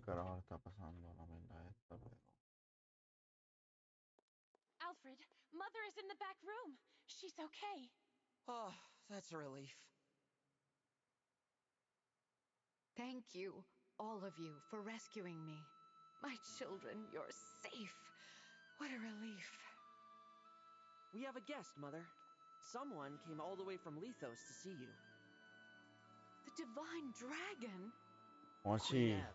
carajo le está pasando a la mierda esta, pero... Alfred, Mother is in the back room. She's okay. Oh, that's a relief. Thank you, all of you, for rescuing me. My children, you're safe. What a relief. We have a guest, Mother. Someone came all the way from Lethos to see you. The Divine Dragon? Como Queen así? Ev,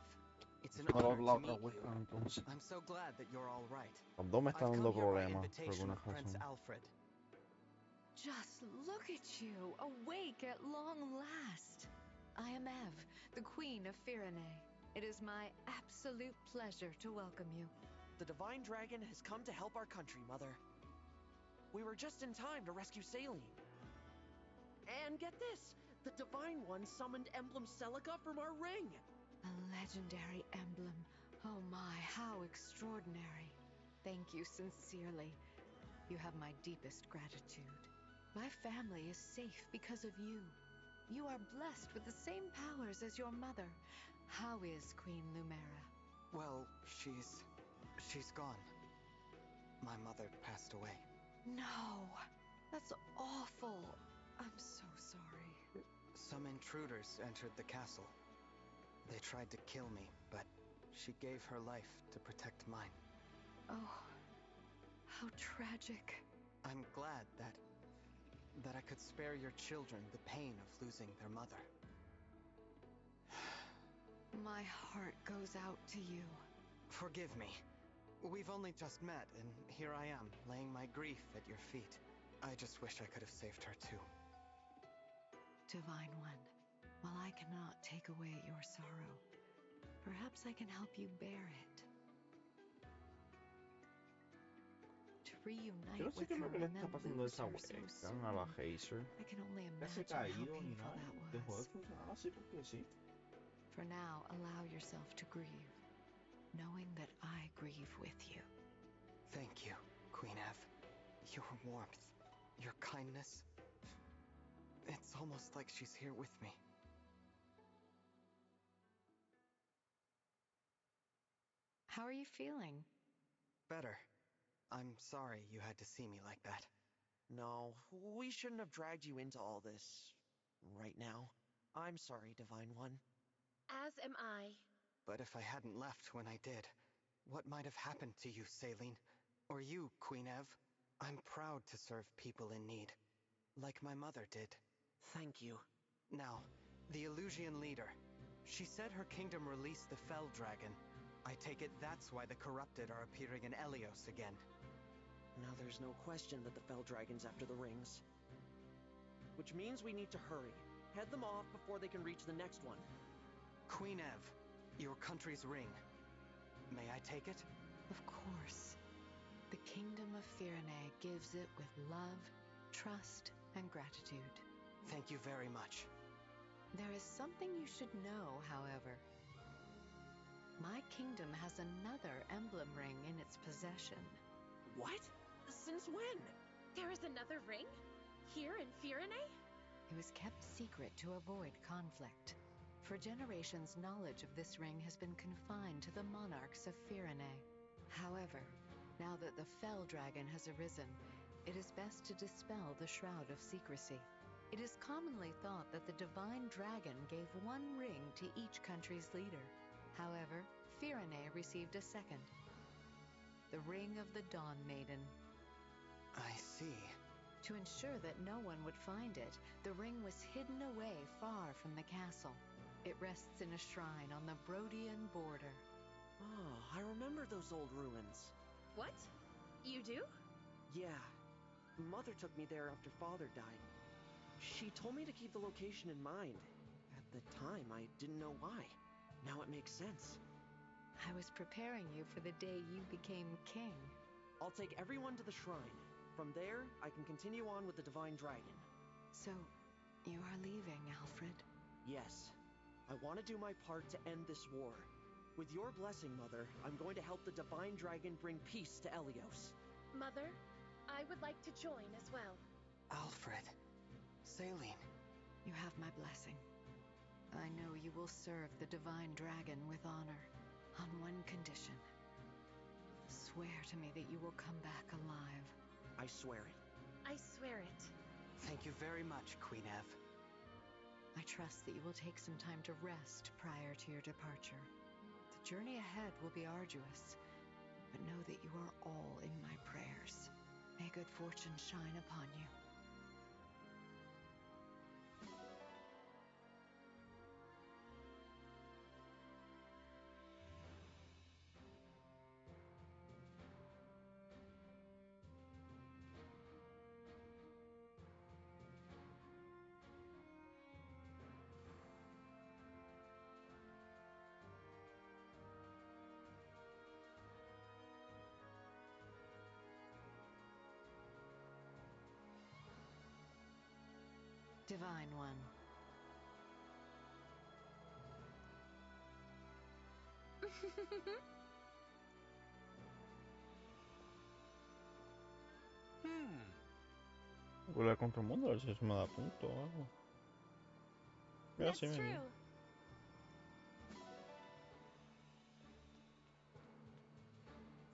it's an No, honor la to otra meet you. vuelta entonces. I'm so glad that you're all right. Los dos me están I've dando come here by problemas por invitation alguna of Prince razón. Alfred. Just look at you, awake at long last. I am Ev, the Queen of Firene. It is my absolute pleasure to welcome you. The Divine Dragon has come to help our country, Mother. We were just in time to rescue Saline. And get this! The Divine One summoned Emblem Celica from our ring! A legendary emblem. Oh my, how extraordinary. Thank you sincerely. You have my deepest gratitude. My family is safe because of you. You are blessed with the same powers as your mother. How is Queen Lumera? Well, she's gone. My mother passed away. No, that's awful. I'm so sorry. Some intruders entered the castle. They tried to kill me, but she gave her life to protect mine. Oh, how tragic. I'm glad that I could spare your children the pain of losing their mother. My heart goes out to you. Forgive me. We've only just met, and here I am, laying my grief at your feet. I just wish I could have saved her too. Divine One, while I cannot take away your sorrow, perhaps I can help you bear it. To reunite Yo no sé with qué es her lo que le and está then pasando a lose esa her so hueca a la soon. Hazer. I can only Ya se ha imagine how caído ni painful nada. that Dejó de was. funcionar así porque sí. For now, allow yourself to grieve, knowing that I grieve with you. Thank you, Queen Ev. Your warmth, your kindness. It's almost like she's here with me. How are you feeling? Better. I'm sorry you had to see me like that. No, we shouldn't have dragged you into all this right now. I'm sorry, Divine One. As am I. But if I hadn't left when I did, what might have happened to you, Saline? Or you, Queen Ev? I'm proud to serve people in need, like my mother did. Thank you. Now, the Illusian leader. She said her kingdom released the Fell Dragon. I take it that's why the corrupted are appearing in Elios again. Now there's no question that the Fell Dragon's after the rings. Which means we need to hurry. Head them off before they can reach the next one. Queen Ev, your country's ring. May I take it? Of course. The kingdom of Firene gives it with love, trust, and gratitude. Thank you very much. There is something you should know, however. My kingdom has another emblem ring in its possession. What? Since when? There is another ring? Here in Firene? It was kept secret to avoid conflict. For generations, knowledge of this ring has been confined to the monarchs of Firene. However, now that the Fell Dragon has arisen, it is best to dispel the shroud of secrecy. It is commonly thought that the Divine Dragon gave one ring to each country's leader. However, Firene received a second. The Ring of the Dawn Maiden. I see. To ensure that no one would find it, the ring was hidden away far from the castle. It rests in a shrine on the Brodian border. Oh, I remember those old ruins. What? You do? Yeah. Mother took me there after Father died. She told me to keep the location in mind. At the time, I didn't know why. Now it makes sense. I was preparing you for the day you became king. I'll take everyone to the shrine. From there, I can continue on with the Divine Dragon. So, you are leaving, Alfred? Yes. I want to do my part to end this war. With your blessing, Mother, I'm going to help the Divine Dragon bring peace to Elios. Mother, I would like to join as well. Alfred. Saline. You have my blessing. I know you will serve the Divine Dragon with honor. On one condition. Swear to me that you will come back alive. I swear it. I swear it. Thank you very much, Queen Ev. I trust that you will take some time to rest prior to your departure. The journey ahead will be arduous, but know that you are all in my prayers. May good fortune shine upon you. Divine One. Vuelve contra el mundo, a ver si eso me da punto o algo. Mira, That's sí, true. mira.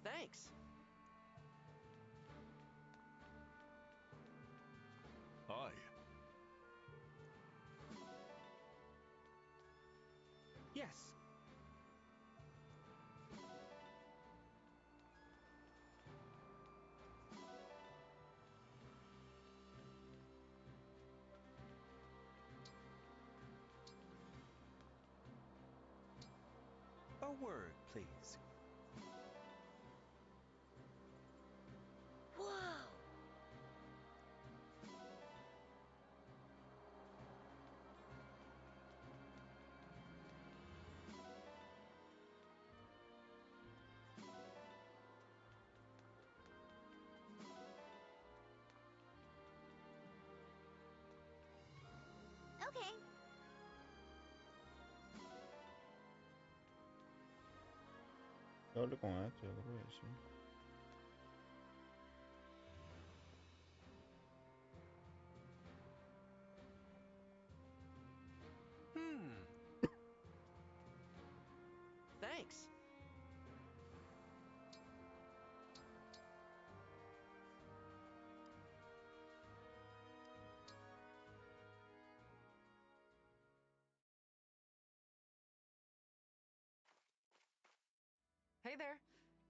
Thanks. Hi. Yes. A word, please. Whoa! Okay. Yo hablé con esto, yo creo que sí. Thanks. Hey there.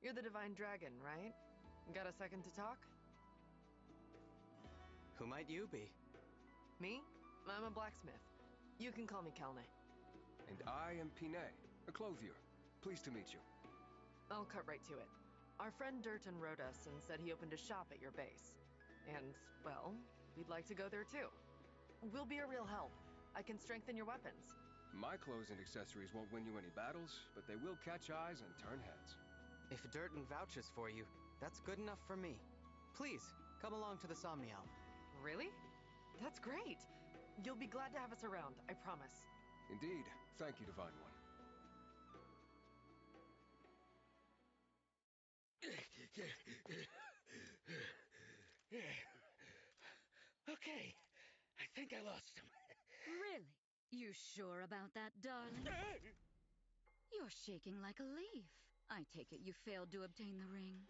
You're the Divine Dragon, right? Got a second to talk? Who might you be? Me? I'm a blacksmith. You can call me Kelne. And I am Pinet, a clothier. Pleased to meet you. I'll cut right to it. Our friend Durton wrote us and said he opened a shop at your base. And, well, we'd like to go there too. We'll be a real help. I can strengthen your weapons. My clothes and accessories won't win you any battles, but they will catch eyes and turn heads. If Durton vouches for you, that's good enough for me. Please, come along to the Somnial. Really? That's great. You'll be glad to have us around, I promise. Indeed. Thank you, Divine One. Okay, I think I lost him. Really? You sure about that, darling? You're shaking like a leaf. I take it you failed to obtain the ring.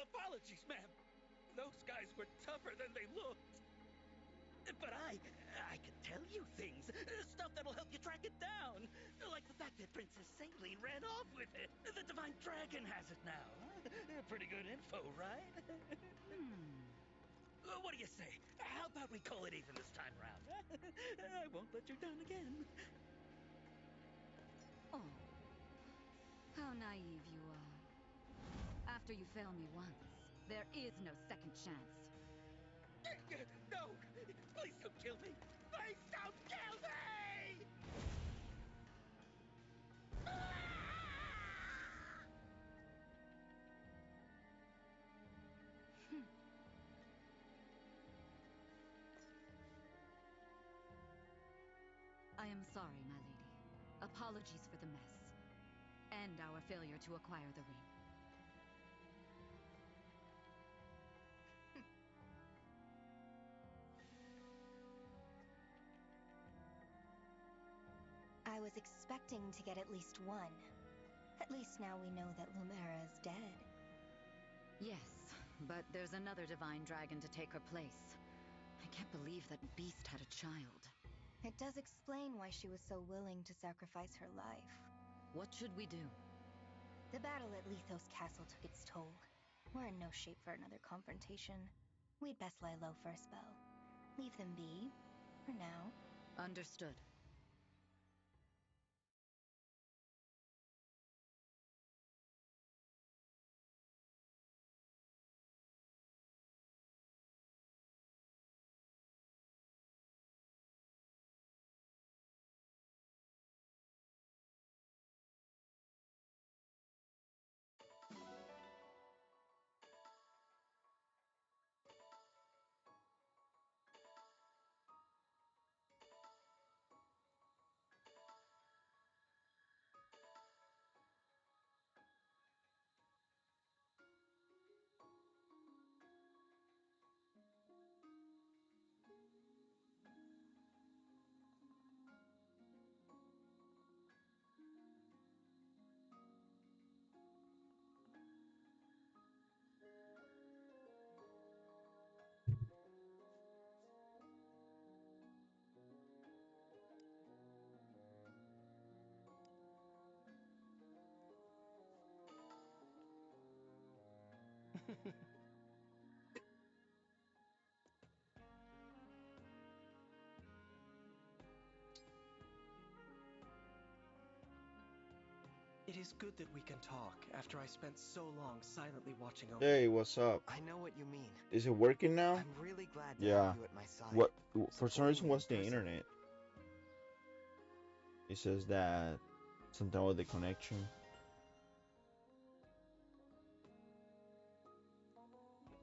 Apologies, ma'am. Those guys were tougher than they looked. But I can tell you things. Stuff that'll help you track it down. Like the fact that Princess Saline ran off with it. The Divine Dragon has it now. Pretty good info, right? What do you say? How about we call it even this time round? I won't let you down again. Oh, how naive you are. After you fail me once, there is no second chance. No! Please don't kill me! Please don't kill me! I am sorry, my lady. Apologies for the mess. And our failure to acquire the ring. I was expecting to get at least one. At least now we know that Lumera is dead. Yes, but there's another divine dragon to take her place. I can't believe that beast had a child. It does explain why she was so willing to sacrifice her life. What should we do? The battle at Lethos Castle took its toll. We're in no shape for another confrontation. We'd best lie low for a spell. Leave them be, for now. Understood. It is good that we can talk after I spent so long silently watching over Hey, you. what's up? I know what you mean. Is it working now? I'm really glad to Yeah. have you at my side. What? For some supporting reason, me in what's the person. internet? It says that something with the connection.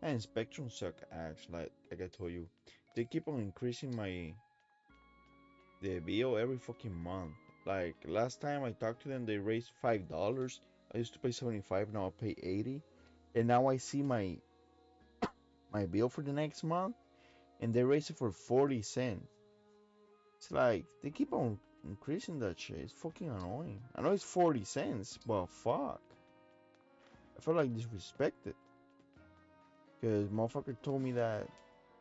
And Spectrum suck ads, like I told you. They keep on increasing the bill every fucking month. Like last time I talked to them, they raised $5. I used to pay 75, now I pay 80. And now I see my bill for the next month, and they raise it for 40 cents. It's like they keep on increasing that shit. It's fucking annoying. I know it's 40 cents, but fuck. I feel like disrespected. Because motherfucker told me that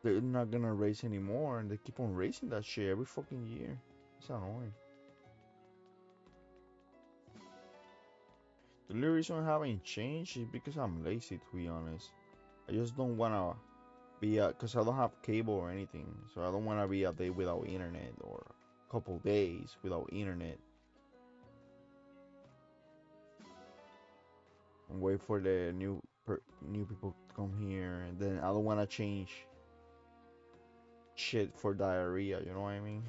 they're not gonna raise anymore, and they keep on raising that shit every fucking year. It's annoying. The only reason I haven't changed is because I'm lazy, to be honest. I just don't wanna be cause I don't have cable or anything, so I don't wanna be a day without internet or a couple days without internet and wait for the new people to come here, and then I don't wanna change shit for diarrhea. You know what I mean?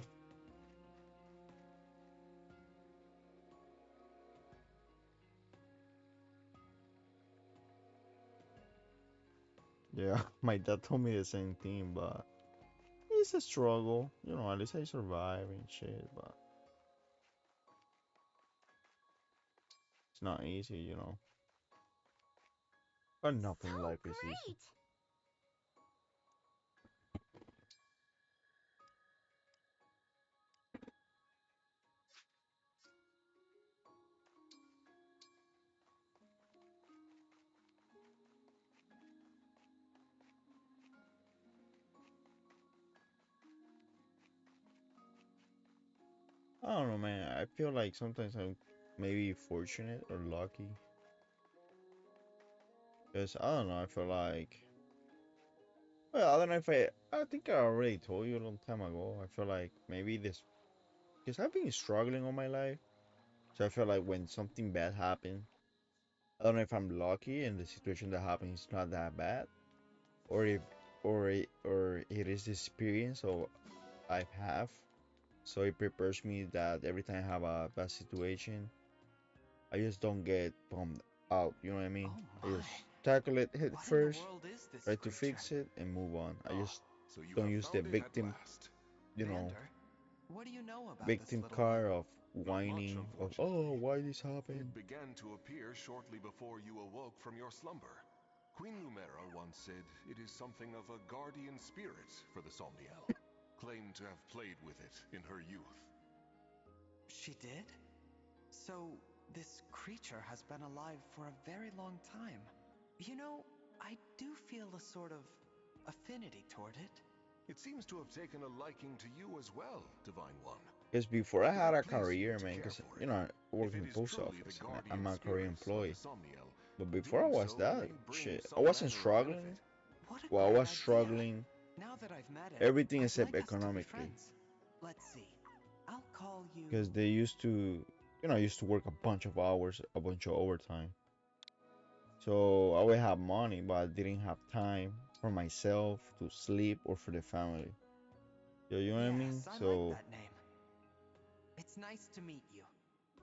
Yeah, my dad told me the same thing, but it's a struggle. You know, at least I survive and shit, but it's not easy, you know. But nothing in life is easy. I don't know, man. I feel like sometimes I'm maybe fortunate or lucky. Because I don't know, I feel like. Well, I don't know if I think I already told you a long time ago. I feel like maybe this. Because I've been struggling all my life. So I feel like when something bad happens, I don't know if I'm lucky and the situation that happened is not that bad. Or if. Or it is the experience of I've have. So it prepares me that every time I have a bad situation, I just don't get bummed out. You know what I mean? Oh I my. just tackle it head What in the first, world is this try to creature? fix it, and move on. I Ah, just so you don't have use the found it at victim, last. you know, Vander, what do you know about this victim little card one? of Not much, whining of unfortunately. oh why this It happened. began to appear shortly before you awoke from your slumber. Queen Lumera once said it is something of a guardian spirit for the Somniel. Claimed to have played with it in her youth. She did? So, This creature has been alive for a very long time. You know, I do feel a sort of affinity toward it. It seems to have taken a liking to you as well, Divine One. Because before I It had would a please you career, to man, care because, for you it. know, I work If in it the is post truly the office, and I'm guardian a career spirits of the employee. Somniel, But before I doing was so that, may bring shit, I some wasn't manner of struggling. benefit. What a Well, I great was idea. struggling, Now that I've met him, everything I'd except like us to be economically. friends. Let's see. I'll call you... Because they used to, you know, I used to work a bunch of hours, a bunch of overtime. So I would have money, but I didn't have time for myself to sleep or for the family. You know what I mean? Yes, I like So that name. It's nice to meet you.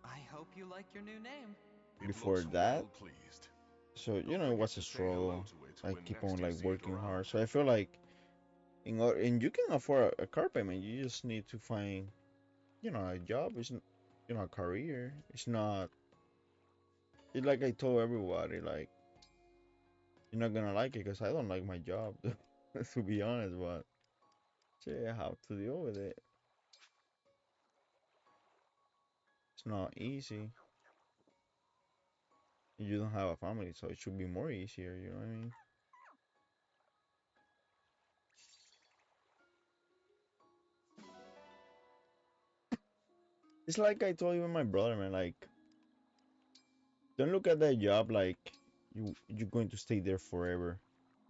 I hope you like your new name. It before looks that, well pleased. so you Don't know, it forget was a to say hello struggle. to it I when keep next on you like see it working around. hard. So I feel like, and you can afford a car payment. You just need to find, you know, a job. You know, a career. It's not. It's like I told everybody, like you're not gonna like it because I don't like my job, to be honest. But shit, I have to deal with it. It's not easy. You don't have a family, so it should be more easier. You know what I mean? It's like I told even my brother, man. Like, don't look at that job like you're going to stay there forever.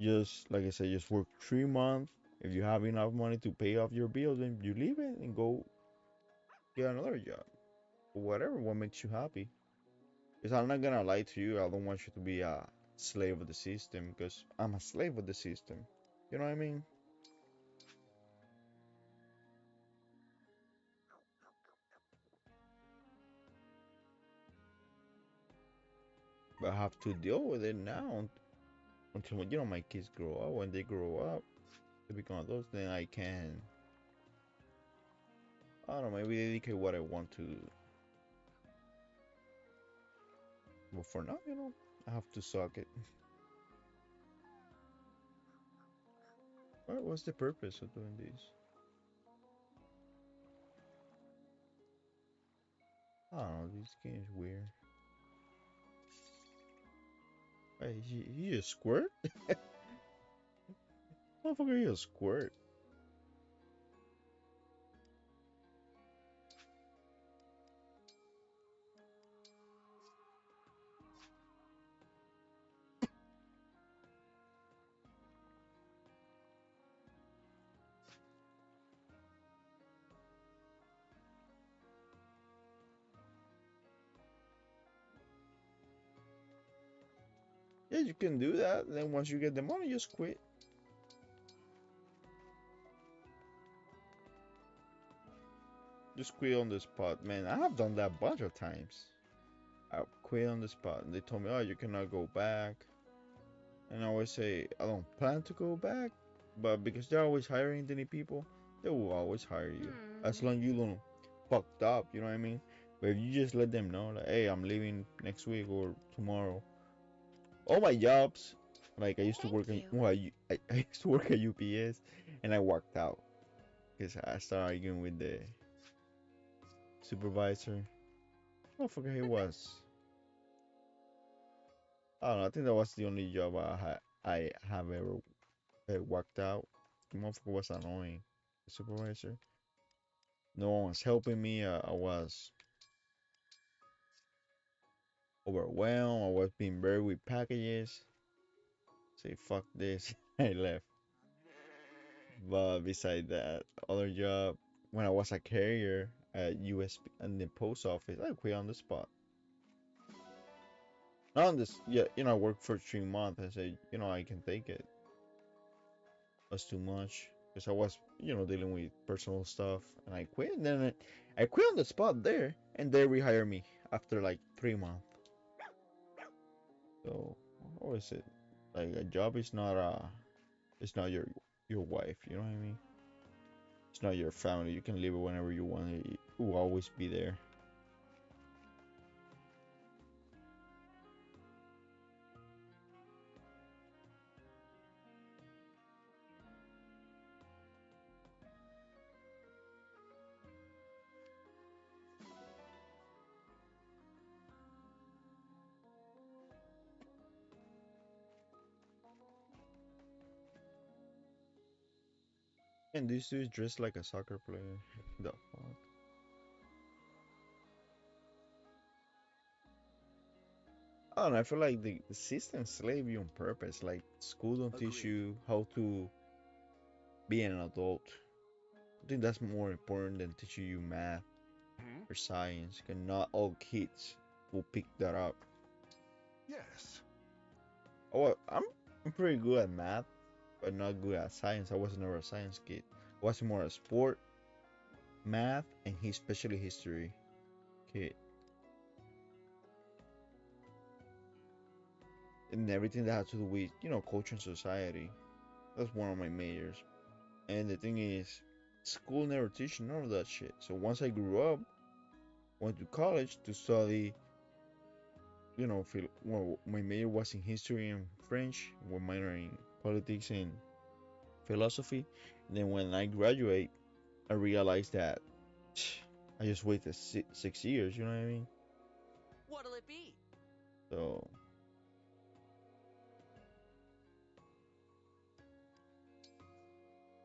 Just like I said, just work 3 months. If you have enough money to pay off your bills, then you leave it and go get another job. Whatever, what makes you happy. Because I'm not gonna lie to you, I don't want you to be a slave of the system. Because I'm a slave of the system. You know what I mean? But I have to deal with it now until you know my kids grow up. When they grow up, they become adults, then I can, I don't know, maybe dedicate what I want to. But for now, you know, I have to suck it. What's the purpose of doing this? I don't know. This game is weird. Hey, he a squirt? Motherfucker, he a squirt. Yeah, you can do that. Then once you get the money, just quit. Just quit on the spot, man. I have done that a bunch of times. I quit on the spot, and they told me, "Oh, you cannot go back." And I always say, "I don't plan to go back," but because they're always hiring the new people, they will always hire you as long as you don't fucked up. You know what I mean? But if you just let them know, like, "Hey, I'm leaving next week or tomorrow," all my jobs, like I used to Thank work in, you. well, I used to work at UPS, and I walked out because I started arguing with the supervisor. I forget who it was. I don't know. I think that was the only job I have ever walked out. The motherfucker was annoying. The supervisor. No one was helping me. I was overwhelmed. I was being buried with packages. Say fuck this. I left. But beside that, other job, when I was a carrier at USB and the post office, I quit on the spot. Not on this, yeah, you know, I worked for 3 months. I said, you know, I can take it. That's too much because I was, you know, dealing with personal stuff, and I quit. And then I quit on the spot there, and they rehired me after like 3 months. So what is it? Like a job is not it's not your wife. You know what I mean? It's not your family. You can leave it whenever you want. It will always be there. And this dude is dressed like a soccer player. The fuck? I don't know. I feel like the system slave you on purpose. Like school don't teach Agreed. you how to be an adult. I think that's more important than teaching you math Hmm? or science. Cause not all kids will pick that up. Yes. Oh, I'm pretty good at math, but not good at science. I was never a science kid. I was more a sport, math, and especially history kid. And everything that had to do with, culture and society. That's one of my majors. And the thing is, school never teach you none of that shit. So once I grew up, went to college to study, well, my major was in history and French, one minor in politics and philosophy. And then when I graduate, I realized that I just waited 6 years, you know what I mean? What'll it be? So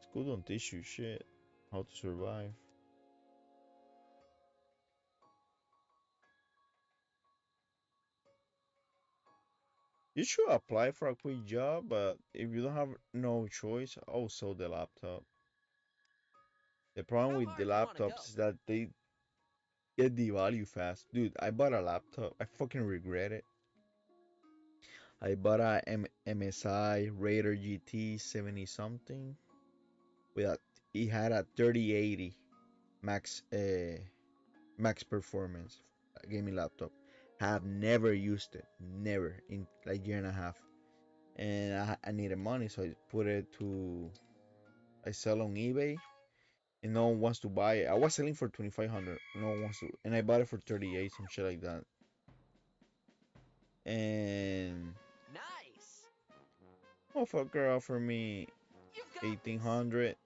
school don't teach you shit how to survive. You should apply for a quick job, but if you don't have no choice, I'll sell the laptop. The problem How with the hard do you want to go? laptops is that they get devalue fast. Dude, I bought a laptop. I fucking regret it. I bought a MSI Raider GT 70 something with a, it had a 3080 max max performance gaming laptop. Have never used it, never in like year and a half. And I needed money, so I put it to I sell on eBay, and no one wants to buy it. I was selling for 2,500. No one wants to, and I bought it for 38, some shit like that. And Nice! motherfucker offered me You've got this! 1,800,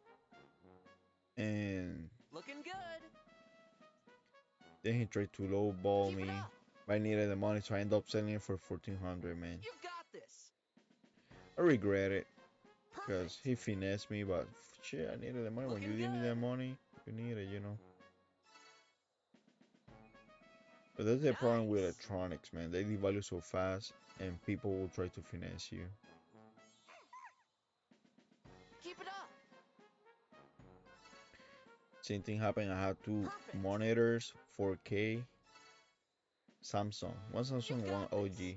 and Looking good! then he tried to lowball Keep it me. up! But I needed the money, so I ended up selling it for 1,400, man. You've got this! I regret it because Perfect! he finessed me, but shit, I needed the money. When you Looking didn't need that good! money, you need it. But that's the problem with Nice! electronics, man. They devalue so fast, and people will try to finesse you. Keep it up! Same thing happened. I had two Perfect! monitors, 4K, Samsung. One You've Samsung, one got this!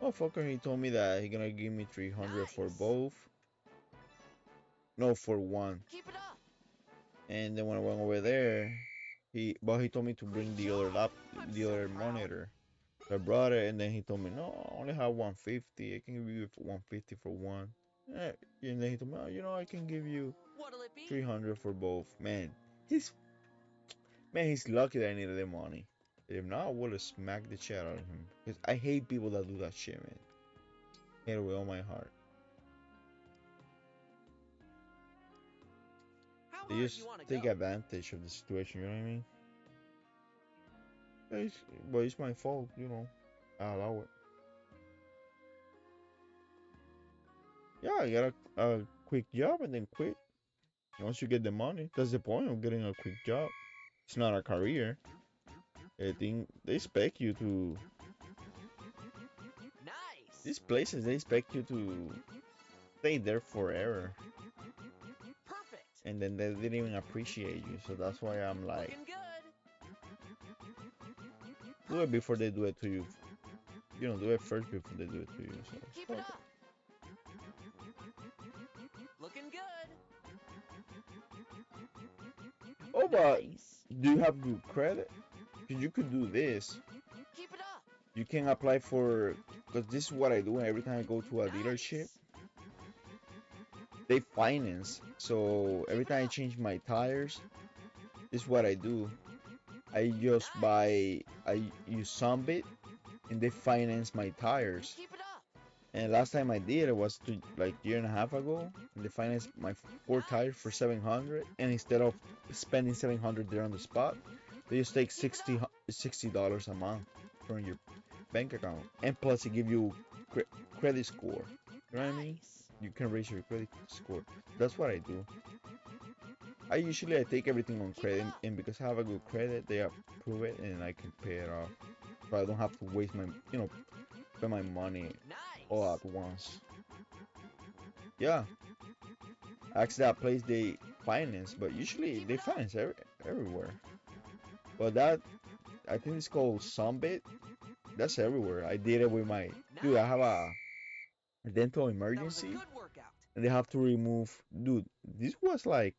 OG. Motherfucker, he told me that he gonna give me 300 for Nice! both. No, for one. Keep it up! And then when I went over there, he told me to Great bring job! I'm the so other proud! monitor. So I brought it, and then he told me, no, I only have 150. I can give you 150 for one. Eh, And then he told me, oh, I can give you What'll it be? 300 for both. He's he's lucky that I needed the money. If not, I would have smacked the shit out of him. Because I hate people that do that shit, man. Hate it with all my heart. How They hard do just you want to take go? advantage of the situation, you know what I mean? But it's my fault. I allow it. Yeah, I got a quick job and then quit. Once you get the money, that's the point of getting a quick job. It's not a career. I think they expect you to. Nice! These places they expect you to stay there forever, Perfect! and then they didn't even appreciate you. So that's why I'm like, Looking good! do it before Perfect! they do it to you. Do it first before they do it to you. So Keep it fuck it. up! Looking good! Oh, but Nice! do you have good credit? Because you could do this. Keep it up! You can apply for. Because this is what I do every time I go to a dealership. Nice! They finance. So every Keep it time I up! change my tires, this is what I do. I just Nice! buy. I use Sunbit, and they finance my tires. Keep it up! And last time I did it was like year and a half ago. And they financed my four tires for Nice! 700. And instead of spending 700 there on the spot, they just take Keep it up! $60 a month from your bank account. And plus, it give you credit score. You know what I mean? Nice! You can raise your credit score. That's what I do. I take everything on Keep it credit, up. and because I have a good credit, they approve it, and I can pay it off. So I don't have to waste my, pay my money all Nice. at once. Yeah, actually, that place they finance, but usually Keep they it up. finance everywhere. But that I think it's called Sumbit. That's everywhere. I did it with my dude. I have Nice. a dental That was a emergency, good workout. and they have to remove. Dude, this was like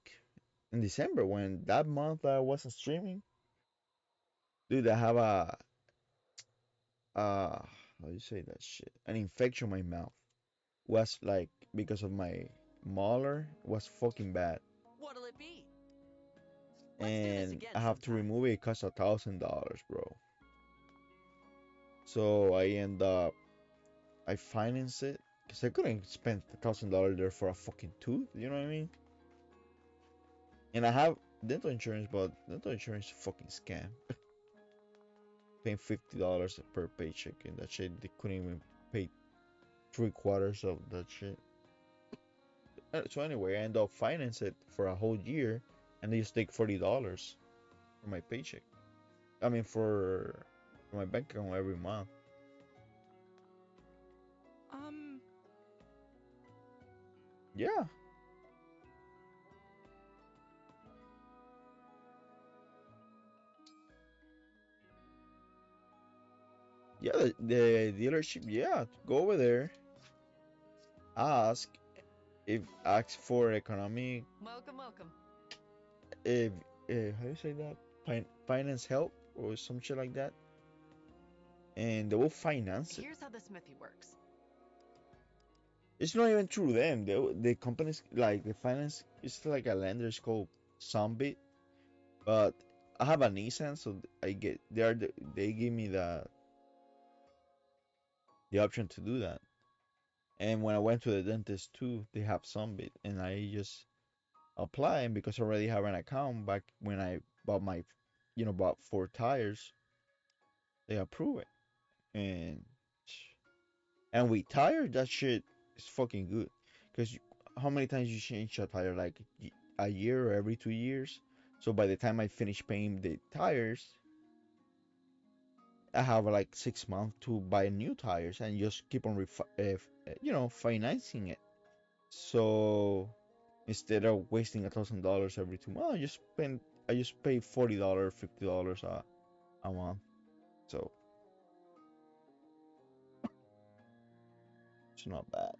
in December when that month I wasn't streaming. Dude, I have uh how do you say that shit? An infection in my mouth. Was like because of my molar was fucking bad, What'll it be? Let's do this and again I have to sometime. remove it. It costs $1,000, bro. So I end up I finance it because I couldn't spend $1,000 there for a fucking tooth. You know what I mean? And I have dental insurance, but dental insurance is a fucking scam. Paying $50 per paycheck and that shit. They couldn't even pay three quarters of that shit. So anyway, I end up finance it for a whole year, and they just take $40 from my paycheck. I mean, for my bank account every month. Um, Yeah, yeah. The dealership, yeah. Go over there, ask ask for economic, welcome, welcome. if how do you say that, finance help or some shit like that, and they will finance it. Here's how the smithy works. It's not even through them. The companies like the finance. It's like a lender. It's called Zombie. But I have a Nissan, so I get they give me the option to do that. And when I went to the dentist too, they have Zombie, and I just apply. And because I already have an account back when I bought my, bought four tires, they approve it. And with tire, that shit is fucking good. Cause how many times you change a tire? Like a year or every 2 years. So by the time I finish paying the tires, I have like 6 months to buy new tires and just keep on financing it. So instead of wasting $1,000 every 2 months, I just pay $40, $50 a month. So it's not bad.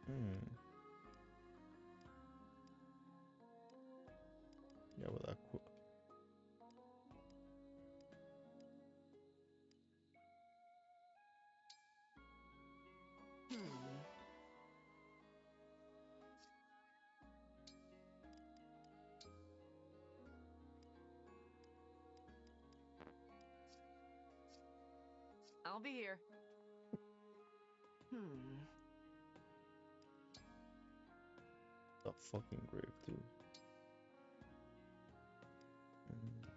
Hmm. Yeah, well, that cool. Hmm. I'll be here. Hmm. The fucking grave, dude. Mm.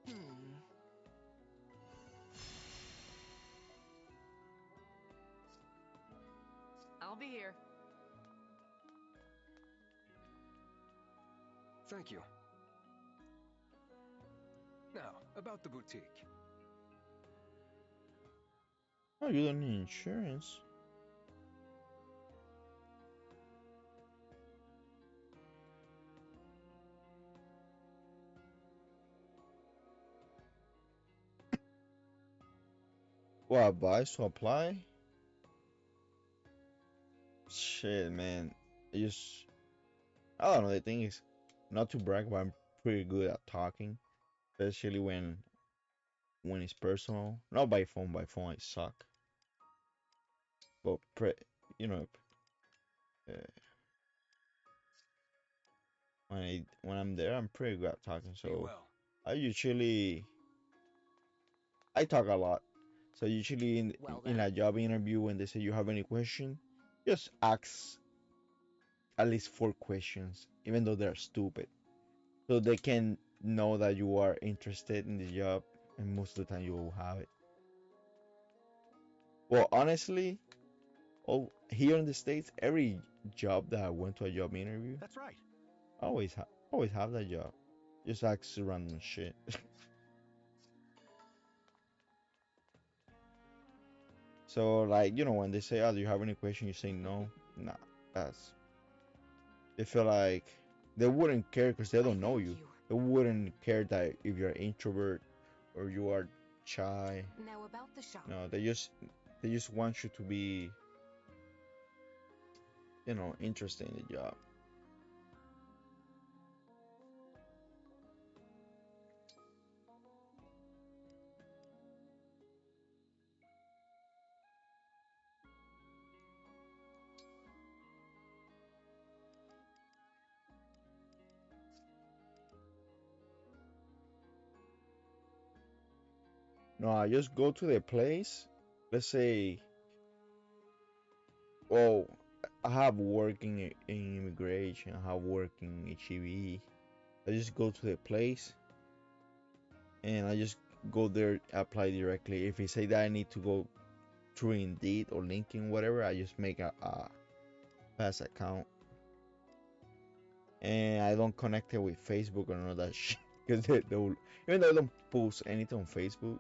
Hmm. I'll be here. Thank you. Now, about the boutique. Oh, you don't need insurance. What, buy to apply? Shit, man. I don't know. The thing is, not to brag, but I'm pretty good at talking, especially when it's personal. Not by phone. By phone, I suck. But you know, uh, when I'm there, I'm pretty good at talking. Be So well. I usually I talk a lot. So usually Well in then, a job interview, when they say you have any question, just ask at least 4 questions, even though they're stupid, so they can know that you are interested in the job, and most of the time you will have it. Well, honestly, all here in the States, every job that I went to a job interview, That's right. always have that job. Just ask random shit. So like, when they say, "Oh, do you have any question?" You say no. Nah, that's they feel like they wouldn't care because they I don't know thank you. you. They wouldn't care that if you're an introvert or you are shy. Now about the shop. No, they just want you to be, interested in the job. No, I just go to the place. Let's say, oh, I have work in immigration. I have work in HEB. I just go to the place and I just go there, apply directly. If they say that I need to go through Indeed or LinkedIn, whatever, I just make a pass account, and I don't connect it with Facebook or none of that shit. Because they will, even though I don't post anything on Facebook,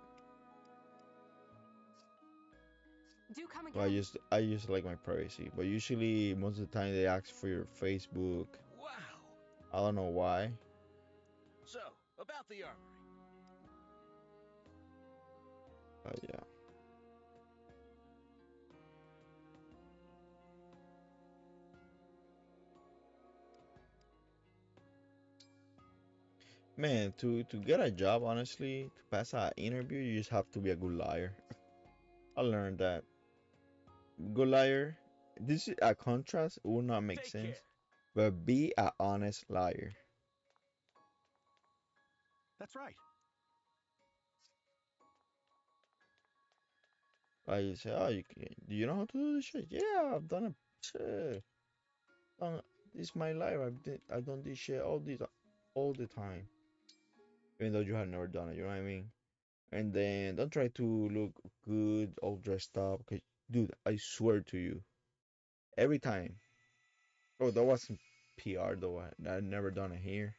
Do come so I again. just I just like my privacy. But usually most of the time they ask for your Facebook. Wow. I don't know why. So, about the armory. But yeah, man, to get a job, honestly, to pass an interview, you just have to be a good liar. I learned that good liar. This is a contrast. It will not make Take care. sense, but be a honest liar. That's right. Like you say, oh, do you know how to do this shit? Yeah, I've done it. Shit, done, this is my life. I've done this shit all the time, even though you have never done it. You know what I mean? And then don't try to look good, all dressed up. Cause, dude, I swear to you, every time. Oh, that wasn't PR though. I never done it here.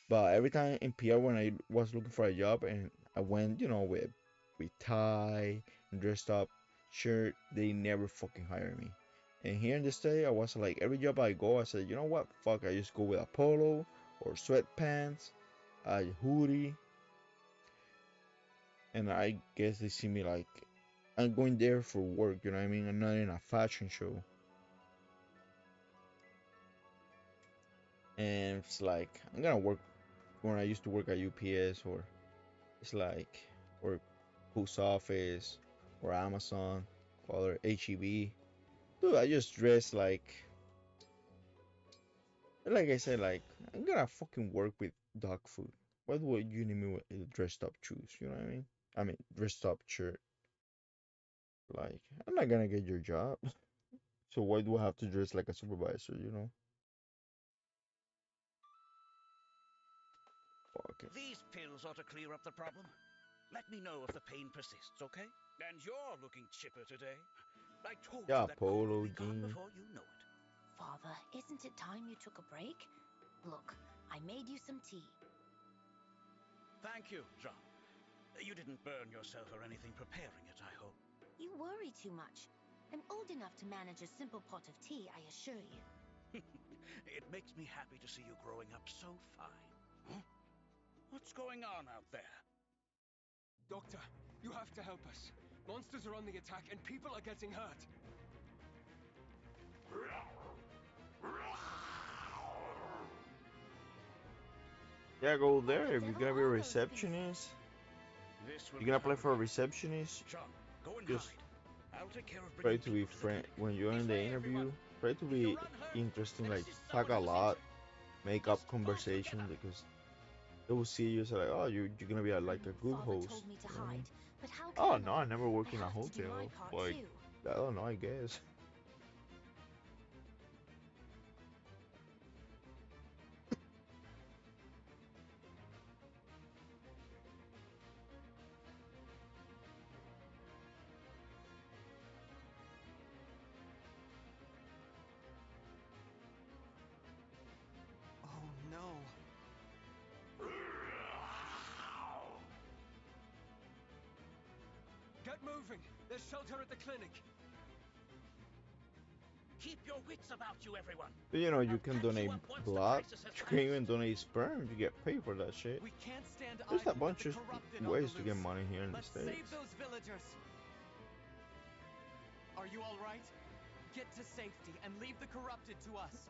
But every time in PR when I was looking for a job and I went, with tie and dressed up shirt, they never fucking hire me. And here in the state, I was like, every job I go, I said, you know what? Fuck, I just go with a polo or sweatpants, a hoodie, and I guess they see me like I'm going there for work. You know what I mean? I'm not in a fashion show. And it's like I'm gonna work when I used to work at UPS, or it's like, or post office or Amazon or HEB. Dude, I just dress like I said, like I'm gonna fucking work with dog food. What would you need me with dressed up shoes? You know what I mean? I mean dressed up shirt. Like I'm not gonna get your job. So why do I have to dress like a supervisor? Fuck it. These pills ought to clear up the problem. Let me know if the pain persists, okay? And you're looking chipper today. I told you Yeah, that cold polo will be gone jean. before you know it. Father, isn't it time you took a break? Look, I made you some tea. Thank you, Jean. You didn't burn yourself or anything preparing it, I hope. You worry too much. I'm old enough to manage a simple pot of tea, I assure you. It makes me happy to see you growing up so fine. Huh? What's going on out there? Doctor, you have to help us. Monsters are on the attack and people are getting hurt. Yeah, go there. What If the you're devil gonna be a are those beasts? receptionist, This will you're be gonna apply for a hurry. receptionist. John, go and Just hide. I'll take care of try bringing to be people to the friend clinic. when you're in This the way, everyone. interview. Try to If you're be unhurt, interesting. then Like assist talk someone a who is lot. injured. make up Just faster, get conversation up. because they will see you, so like, oh, you're gonna be like a good Father host. told me to You know what I mean? hide, but how Oh can no, I never I worked in a have to do my hotel. part Like, too. I don't know, I guess. Oh no. Get moving! There's shelter at the clinic! Keep your wits about you, everyone. But you I'll can catch you donate up once the blood. crisis has You can passed. even donate sperm. You get paid for that shit. We can't stand There's a idle with bunch the of corrupted on the ways to get loose. money here in the Let's save States. those villagers. Are you all right? Get to safety and leave the corrupted to us.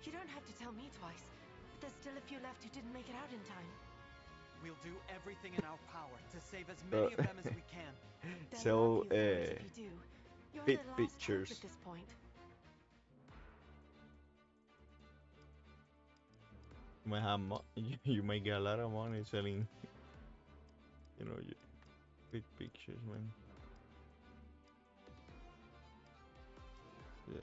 You don't have to tell me twice, but there's still a few left who didn't make it out in time. We'll do everything in our power to save as So, many of them as we can. They'll love sell you for it if you do. You're fit their last hope pictures. at this point. You might have you might get a lot of money selling, your fit pictures, man. Yeah.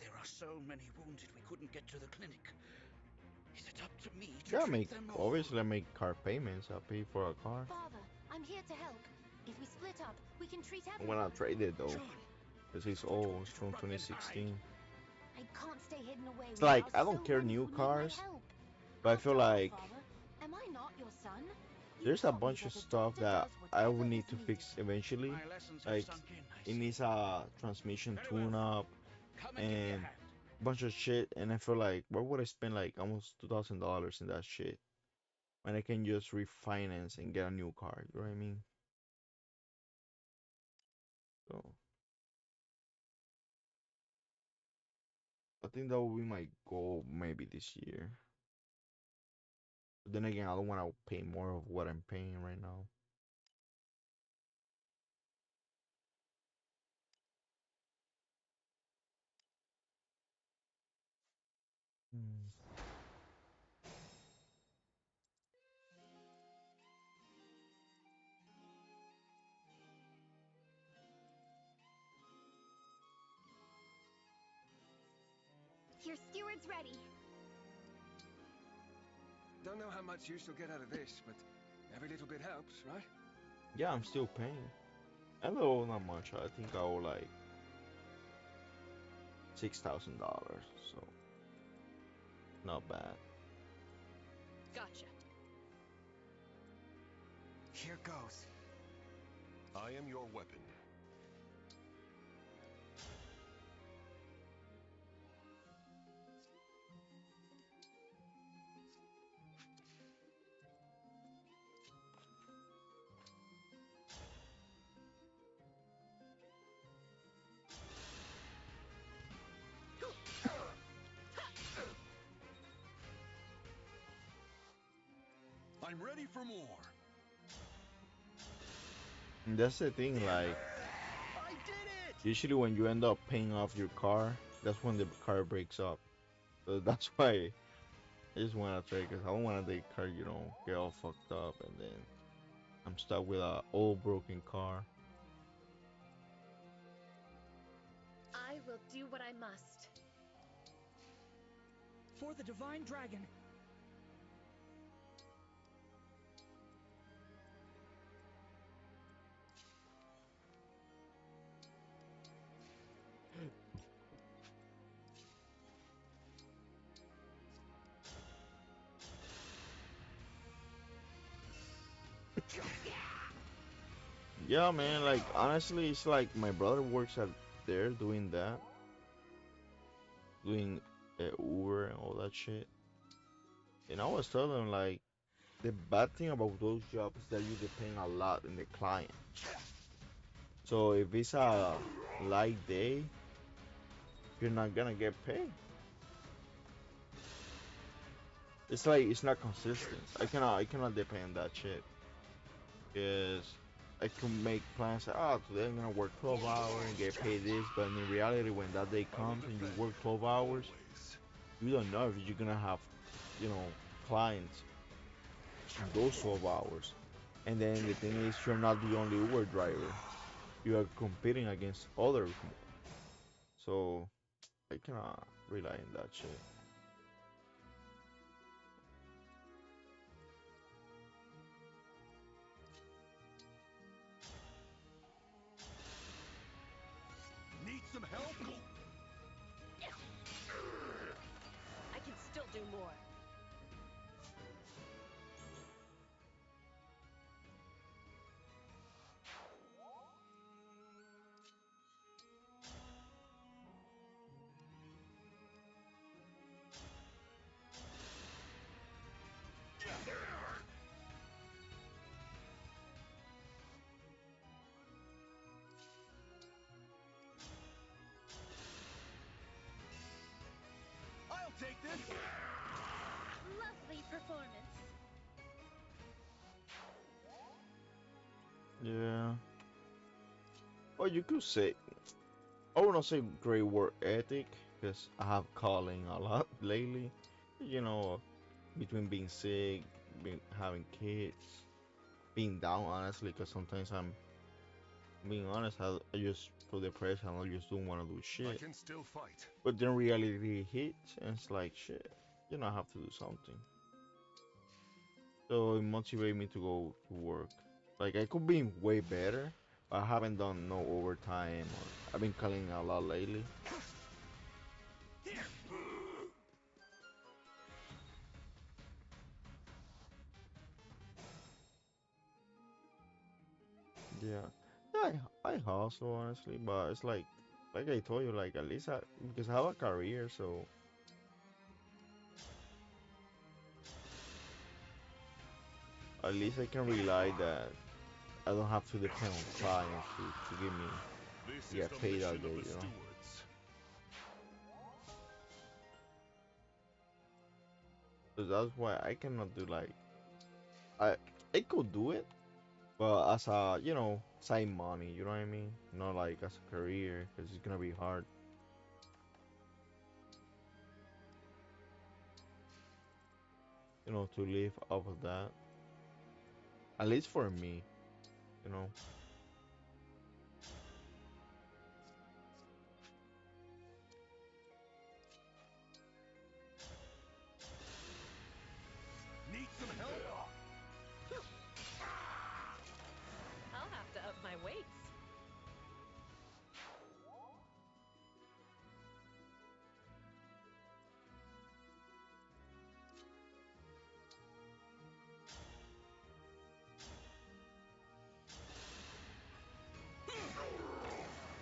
There are so many wounded we couldn't get to the clinic. Is it up to me to Yeah, treat them all? obviously I make car payments. I pay for a car. Father, I'm here to help. If we split up, we can treat I'm gonna everyone. trade it though, John, because it's I thought you old. It's wanted to from run and hide. 2016. I can't stay hidden away It's when there like are I so don't care many new who need my cars, help. but I feel After all, like Father, am I not your son? You there's a taught me bunch of that a stuff doctor that does I will whatever need is to needed. fix eventually. My lessons have Like sunk in, I it see. needs a transmission Very well. tune-up Come and give me a and hand. bunch of shit, and I feel like why would I spend like almost $2,000 in that shit when I can just refinance and get a new car? You know what I mean? So I think that will be my goal maybe this year. But then again, I don't want to pay more of what I'm paying right now. Hmm. Your steward's ready. Don't know how much use you'll get out of this, but every little bit helps, right? Yeah, I'm still paying. I don't owe not much. I think I owe like $6,000, so not bad. Gotcha. Here goes. I am your weapon. I'm ready for more. And that's the thing, like I did it! usually when you end up paying off your car, that's when the car breaks up. So that's why I just want to try because I don't want the car, get all fucked up and then I'm stuck with a old broken car. I will do what I must. For the Divine Dragon. Yeah, man. Like honestly, it's like my brother works at there doing that, doing Uber and all that shit. And I was telling him like the bad thing about those jobs is that you depend a lot on the client. So if it's a light day, you're not gonna get paid. It's like it's not consistent. I cannot depend on that shit. Because I can make plans. Oh, today I'm gonna work 12 hours and get paid this. But in reality, when that day I will comes and you defend work 12 hours, always. you don't know if you're gonna have, clients in those 12 hours. And then the thing is, you're not the only Uber driver. You are competing against others. So I cannot rely on that shit. Need some help? I can still do more. I'll take this! Lovely performance. Yeah. Well, you could say I wouldn't say great work ethic because I have calling a lot lately. You know, between being sick, having kids, being down honestly, because sometimes I'm being honest, I just feel depressed and I just don't want to do I shit. can still fight. But then reality hits and it's like shit, I have to do something. So it motivates me to go to work. Like I could be way better, but I haven't done no overtime or I've been calling a lot lately. Yeah, yeah, I hustle honestly, but it's like I told you, like at least because I have a career, so at least I can rely that I don't have to depend on clients to give me This to is get the paid mission that of day, the stewards. So that's why I cannot do like I I could do it, but as a side money, you know what I mean? Not like as a career, because it's gonna be hard, to live off of that. At least for me, you know. Need some help? I'll have to up my weights.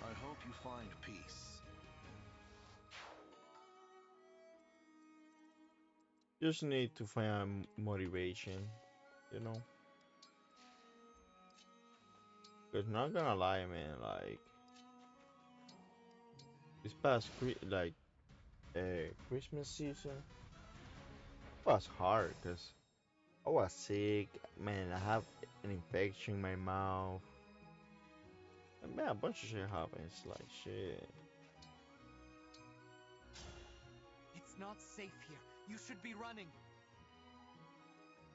I hope you find peace. Just need to find a motivation, you know. Cause not gonna lie, man, like this past Christmas season was hard, cause I was sick, man. I have an infection in my mouth, and man, a bunch of shit happens. Like shit, It's not safe here. You should be running.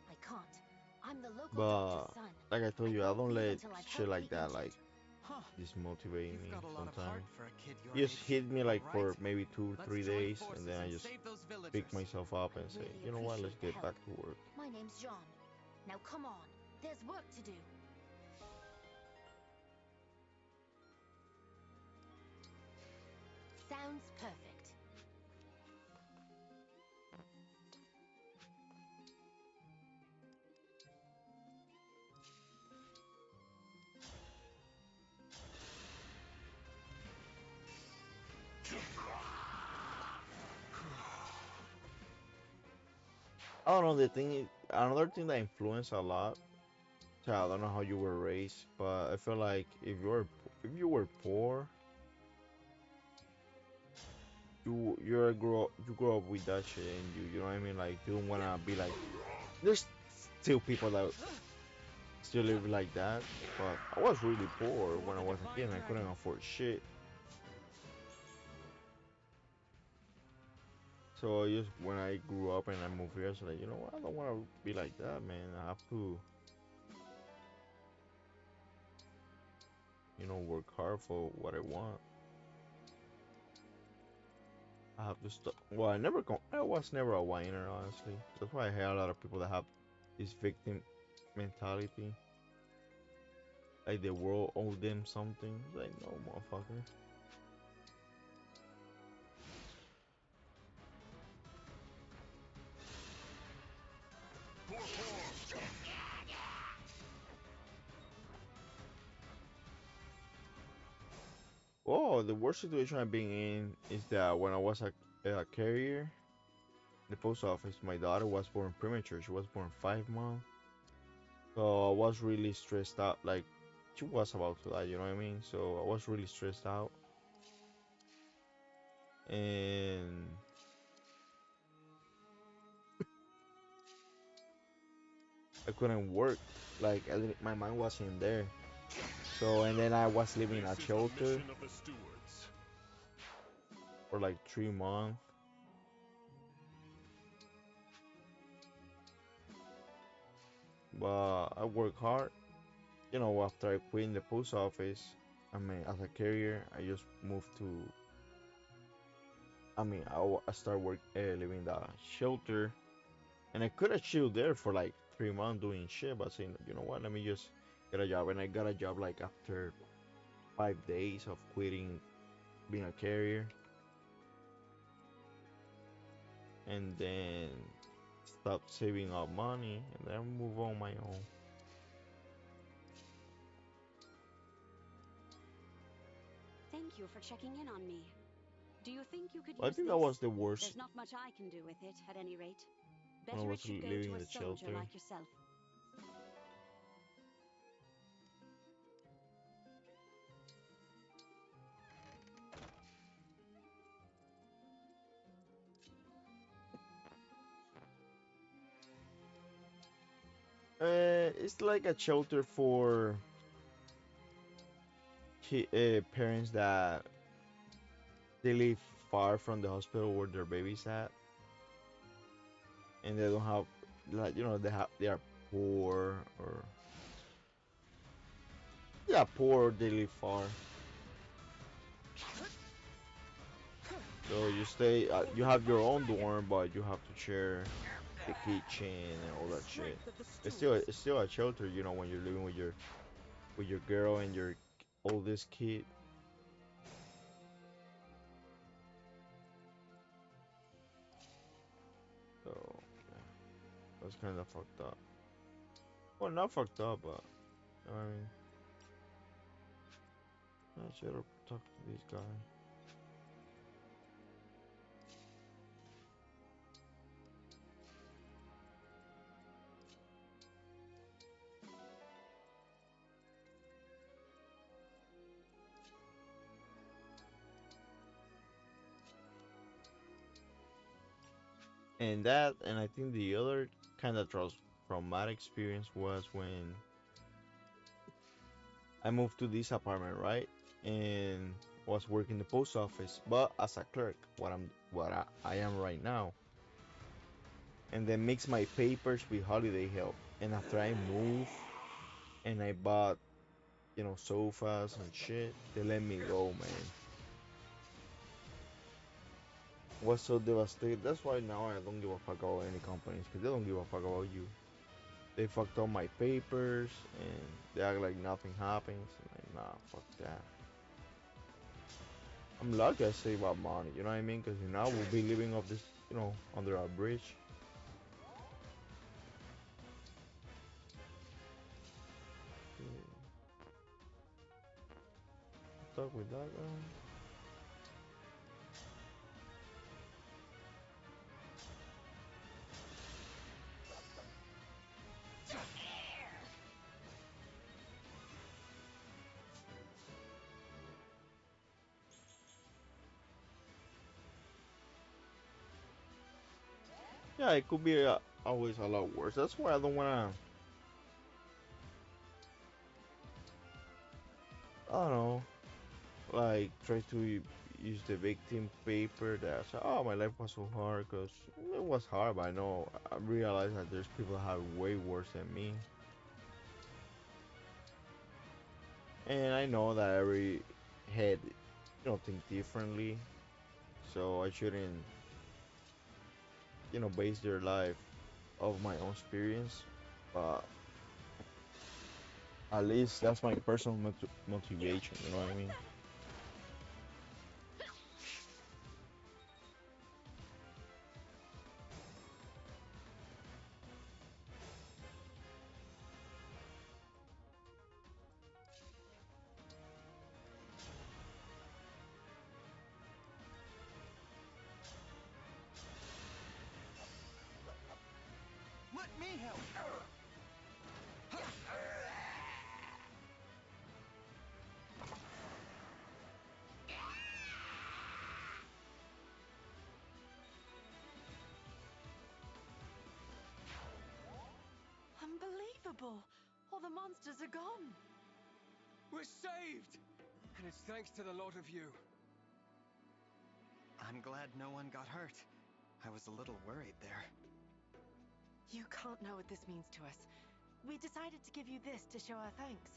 I can't. I'm the local but doctor's son. like I told I you, I won't don't leave let until I've shit helped like the that injured. like Huh. dismotivate You've me. got a lot of heart Sometimes for a kid your it just age. hit me All like right. for maybe two, Let's three join days, and forces then I and just save those pick villagers. myself up I and say, really you know what, let's appreciate the get help. back to work. My name's John. Now come on. There's work to do. Sounds perfect. I don't know. The thing is, another thing that influenced a lot. So I don't know how you were raised, but I feel like if you were poor, you grow up with that shit, and you know what I mean. Like you don't wanna be like. There's still people that still live like that, but I was really poor when I was a kid, and I couldn't afford shit. So I just when I grew up and I moved here, I was like, you know what? I don't want to be like that, man. I have to, work hard for what I want. I have to stop. Well, I was never a whiner, honestly. That's why I hear a lot of people that have this victim mentality, like the world owed them something. It's like, no, motherfucker. Oh, the worst situation I've been in is that when I was a carrier, the post office, my daughter was born premature. She was born 5 months. So I was really stressed out. Like she was about to die, you know what I mean? So I was really stressed out, and I couldn't work. Like my mind wasn't there. So and then I was living in a This is the shelter mission of the stewards. for like 3 months. But I worked hard. After I quit in the post office, I mean, as a carrier, I just moved to. I mean, I started living in the shelter. And I could have chilled there for like 3 months doing shit, but saying, you know what, let me just get a job. And I got a job like after 5 days of quitting being a carrier, and then stopped saving up money, and then move on my own. Thank you for checking in on me. Do you think you could But I use think that this? was the worst There's not much I can do with it, at any rate. when I Better it was should go living to in a the soldier shelter. like yourself. It's like a shelter for parents that they live far from the hospital where their baby's at, and they don't have, like, they are poor, or yeah, poor, or they live far. So you have your own dorm, but you have to share the kitchen and all that shit. Strength of the It's stewards. still a shelter, when you're living with your girl and your oldest kid. So yeah, that's kind of fucked up. Well, not fucked up, but I mean, I should have talked to this guy. And I think the other kind of traumatic experience was when I moved to this apartment, right? And was working the post office, but as a clerk, what I am right now. And then mix my papers with holiday help. And after I moved and I bought, sofas and shit, they let me go, man. Was so devastated. That's why now I don't give a fuck about any companies, because they don't give a fuck about you. They fucked up my papers and they act like nothing happens. Like, nah, fuck that. I'm lucky I save up money, you know what I mean? Because now we'll be living off this, under a bridge. Talk with that guy. Yeah, it could be always a lot worse. That's why I don't wanna. I don't know. Like try to use the victim paper that say, oh, my life was so hard because it was hard, but I know I realize that there's people that have way worse than me, and I know that every head, think differently, so I shouldn't, base their life of my own experience, but at least that's my personal motivation. You know what I mean? Let me help! Unbelievable! All the monsters are gone! We're saved! And it's thanks to the lot of you. I'm glad no one got hurt. I was a little worried there. You can't know what this means to us. We decided to give you this to show our thanks.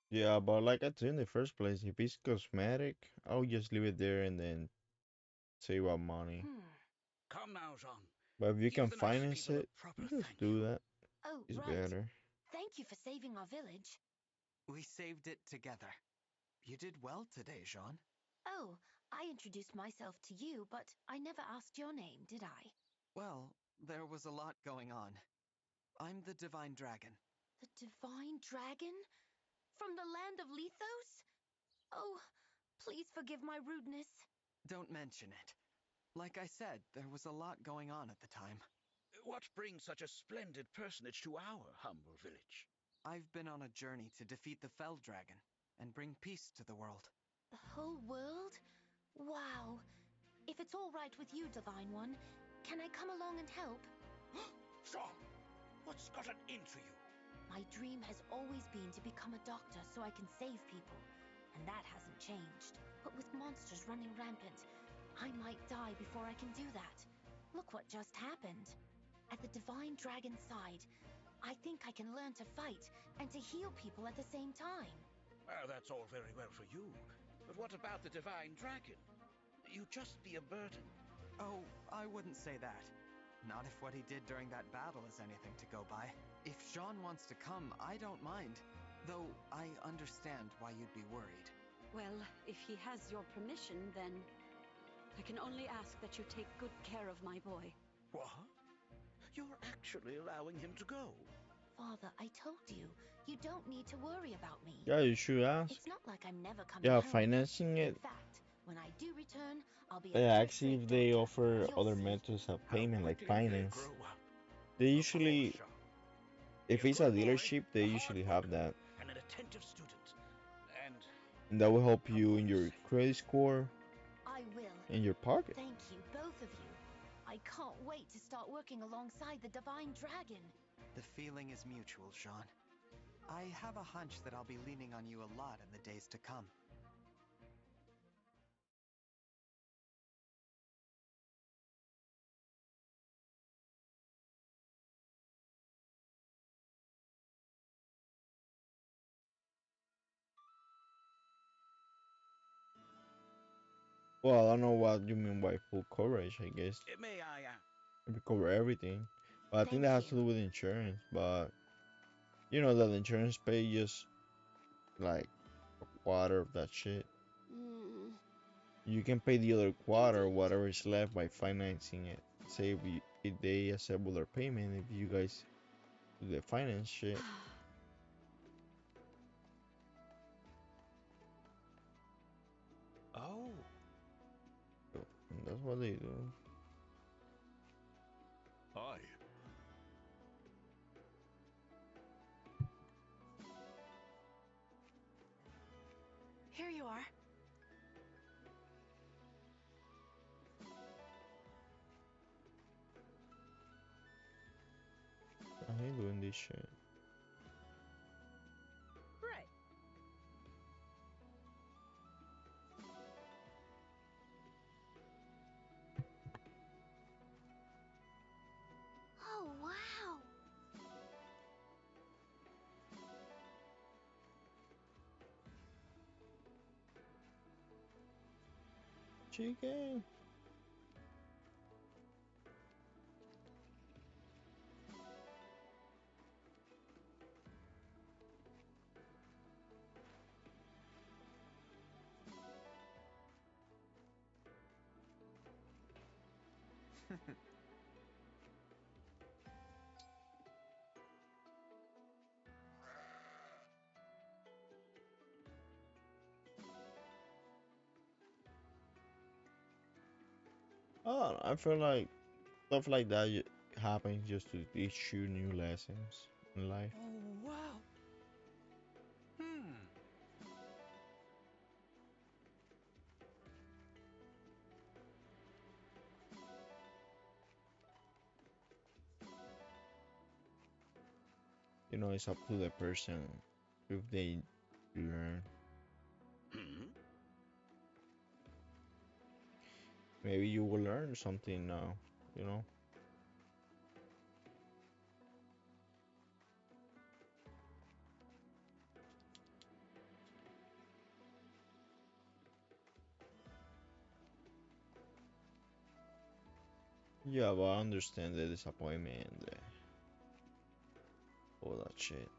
Yeah, but like I said in the first place, if it's cosmetic, I'll just leave it there and then save up money. Come now, Jean. But if you Give can the nice finance people a it, proper you just thank you. do that. Oh, It's right. better. Thank you for saving our village. We saved it together. You did well today, Jean. Oh, I introduced myself to you, but I never asked your name, did I? Well, there was a lot going on. I'm the Divine Dragon. The Divine Dragon? From the land of Lethos? Oh, please forgive my rudeness. Don't mention it. Like I said, there was a lot going on at the time. What brings such a splendid personage to our humble village? I've been on a journey to defeat the Fell Dragon and bring peace to the world. The whole world? Wow. If it's all right with you, Divine One, can I come along and help? Jean, what's gotten into you? My dream has always been to become a doctor so I can save people, and that hasn't changed. But with monsters running rampant, I might die before I can do that. Look what just happened. At the Divine Dragon's side, I think I can learn to fight and to heal people at the same time. Well, that's all very well for you. But what about the Divine Dragon? You'd just be a burden. Oh, I wouldn't say that. Not if what he did during that battle is anything to go by. If Jean wants to come, I don't mind. Though I understand why you'd be worried. Well, if he has your permission, then I can only ask that you take good care of my boy. What? You're actually allowing him to go? Father, I told you, you don't need to worry about me. Yeah, you should ask. It's not like I'm never coming Yeah, home. financing In it. fact, when I do return, I'll be a Yeah, first-rate actually, if they doctor. offer You'll other see. methods of How payment like quickly they finance, grow up. they Of usually, course, Jean. Be if a it's a good boy, dealership, they a hard usually have worker, that, and an attentive student. And and that will help I'm you in always your safe. credit score I will. and your pocket. Thank you, both of you. I can't wait to start working alongside the Divine Dragon. The feeling is mutual, Jean. I have a hunch that I'll be leaning on you a lot in the days to come. Well, I don't know what you mean by full coverage. I guess May I if we cover everything, but I think Thank that has you. to do with insurance. But you know that the insurance pay just like a quarter of that shit. Mm, You can pay the other quarter, indeed. whatever is left, by financing it. Say if they accept their payment, if you guys do the finance shit. That's what they do. Aye. Here you are. I ain't doing this shit. Right. Oh, wow! Chicken. Oh, I feel like stuff like that happens just to teach you new lessons in life. Oh, wow. Hmm. You know, it's up to the person if they learn. Hmm? Maybe you will learn something now, you know? Yeah, but I understand the disappointment and all that shit.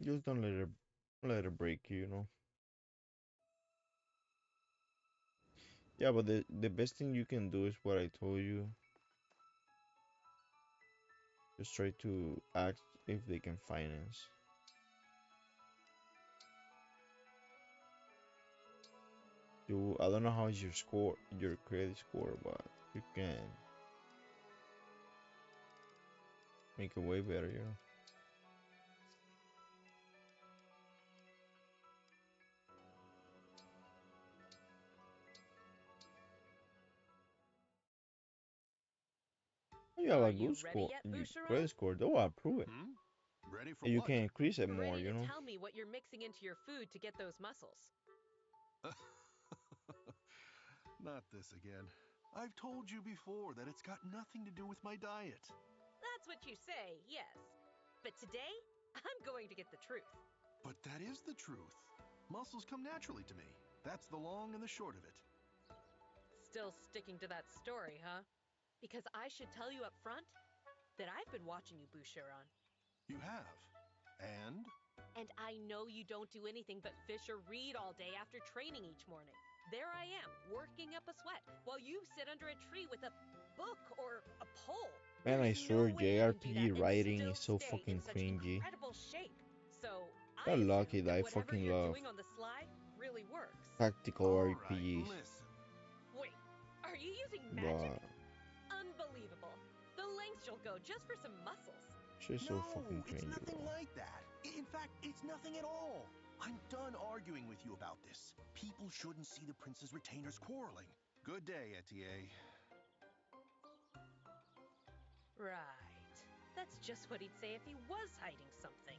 Just don't let it break you, you know? Yeah, but the best thing you can do is what I told you. Just try to ask if they can finance. I don't know how is your credit score, but you can make it way better, you know? You have Are a you good ready score, yet, your credit Boucheron? score, they will approve it. Hmm? Ready for And you what? can increase it more, Ready you to know? tell me what you're mixing into your food to get those muscles? Not this again. I've told you before that it's got nothing to do with my diet. That's what you say, yes. But today, I'm going to get the truth. But that is the truth. Muscles come naturally to me. That's the long and the short of it. Still sticking to that story, huh? Because I should tell you up front that I've been watching you, Boucheron. You have. And? And I know you don't do anything but fish or read all day after training each morning. There I am, working up a sweat, while you sit under a tree with a book or a pole. Man, I There's no swear way you can do that JRPG and writing still is so stay in fucking such cringy. incredible shape. So I You're lucky assume that that I whatever fucking you're love doing on the sly really works. tactical All right, RPGs. listen. Wait, are you using magic? But Unbelievable. The lengths you'll go just for some muscles. she's so fucking No, it's cringy, nothing bro. like that. In fact, it's nothing at all. I'm done arguing with you about this. People shouldn't see the prince's retainers quarreling. Good day, Etier. Right. That's just what he'd say if he was hiding something.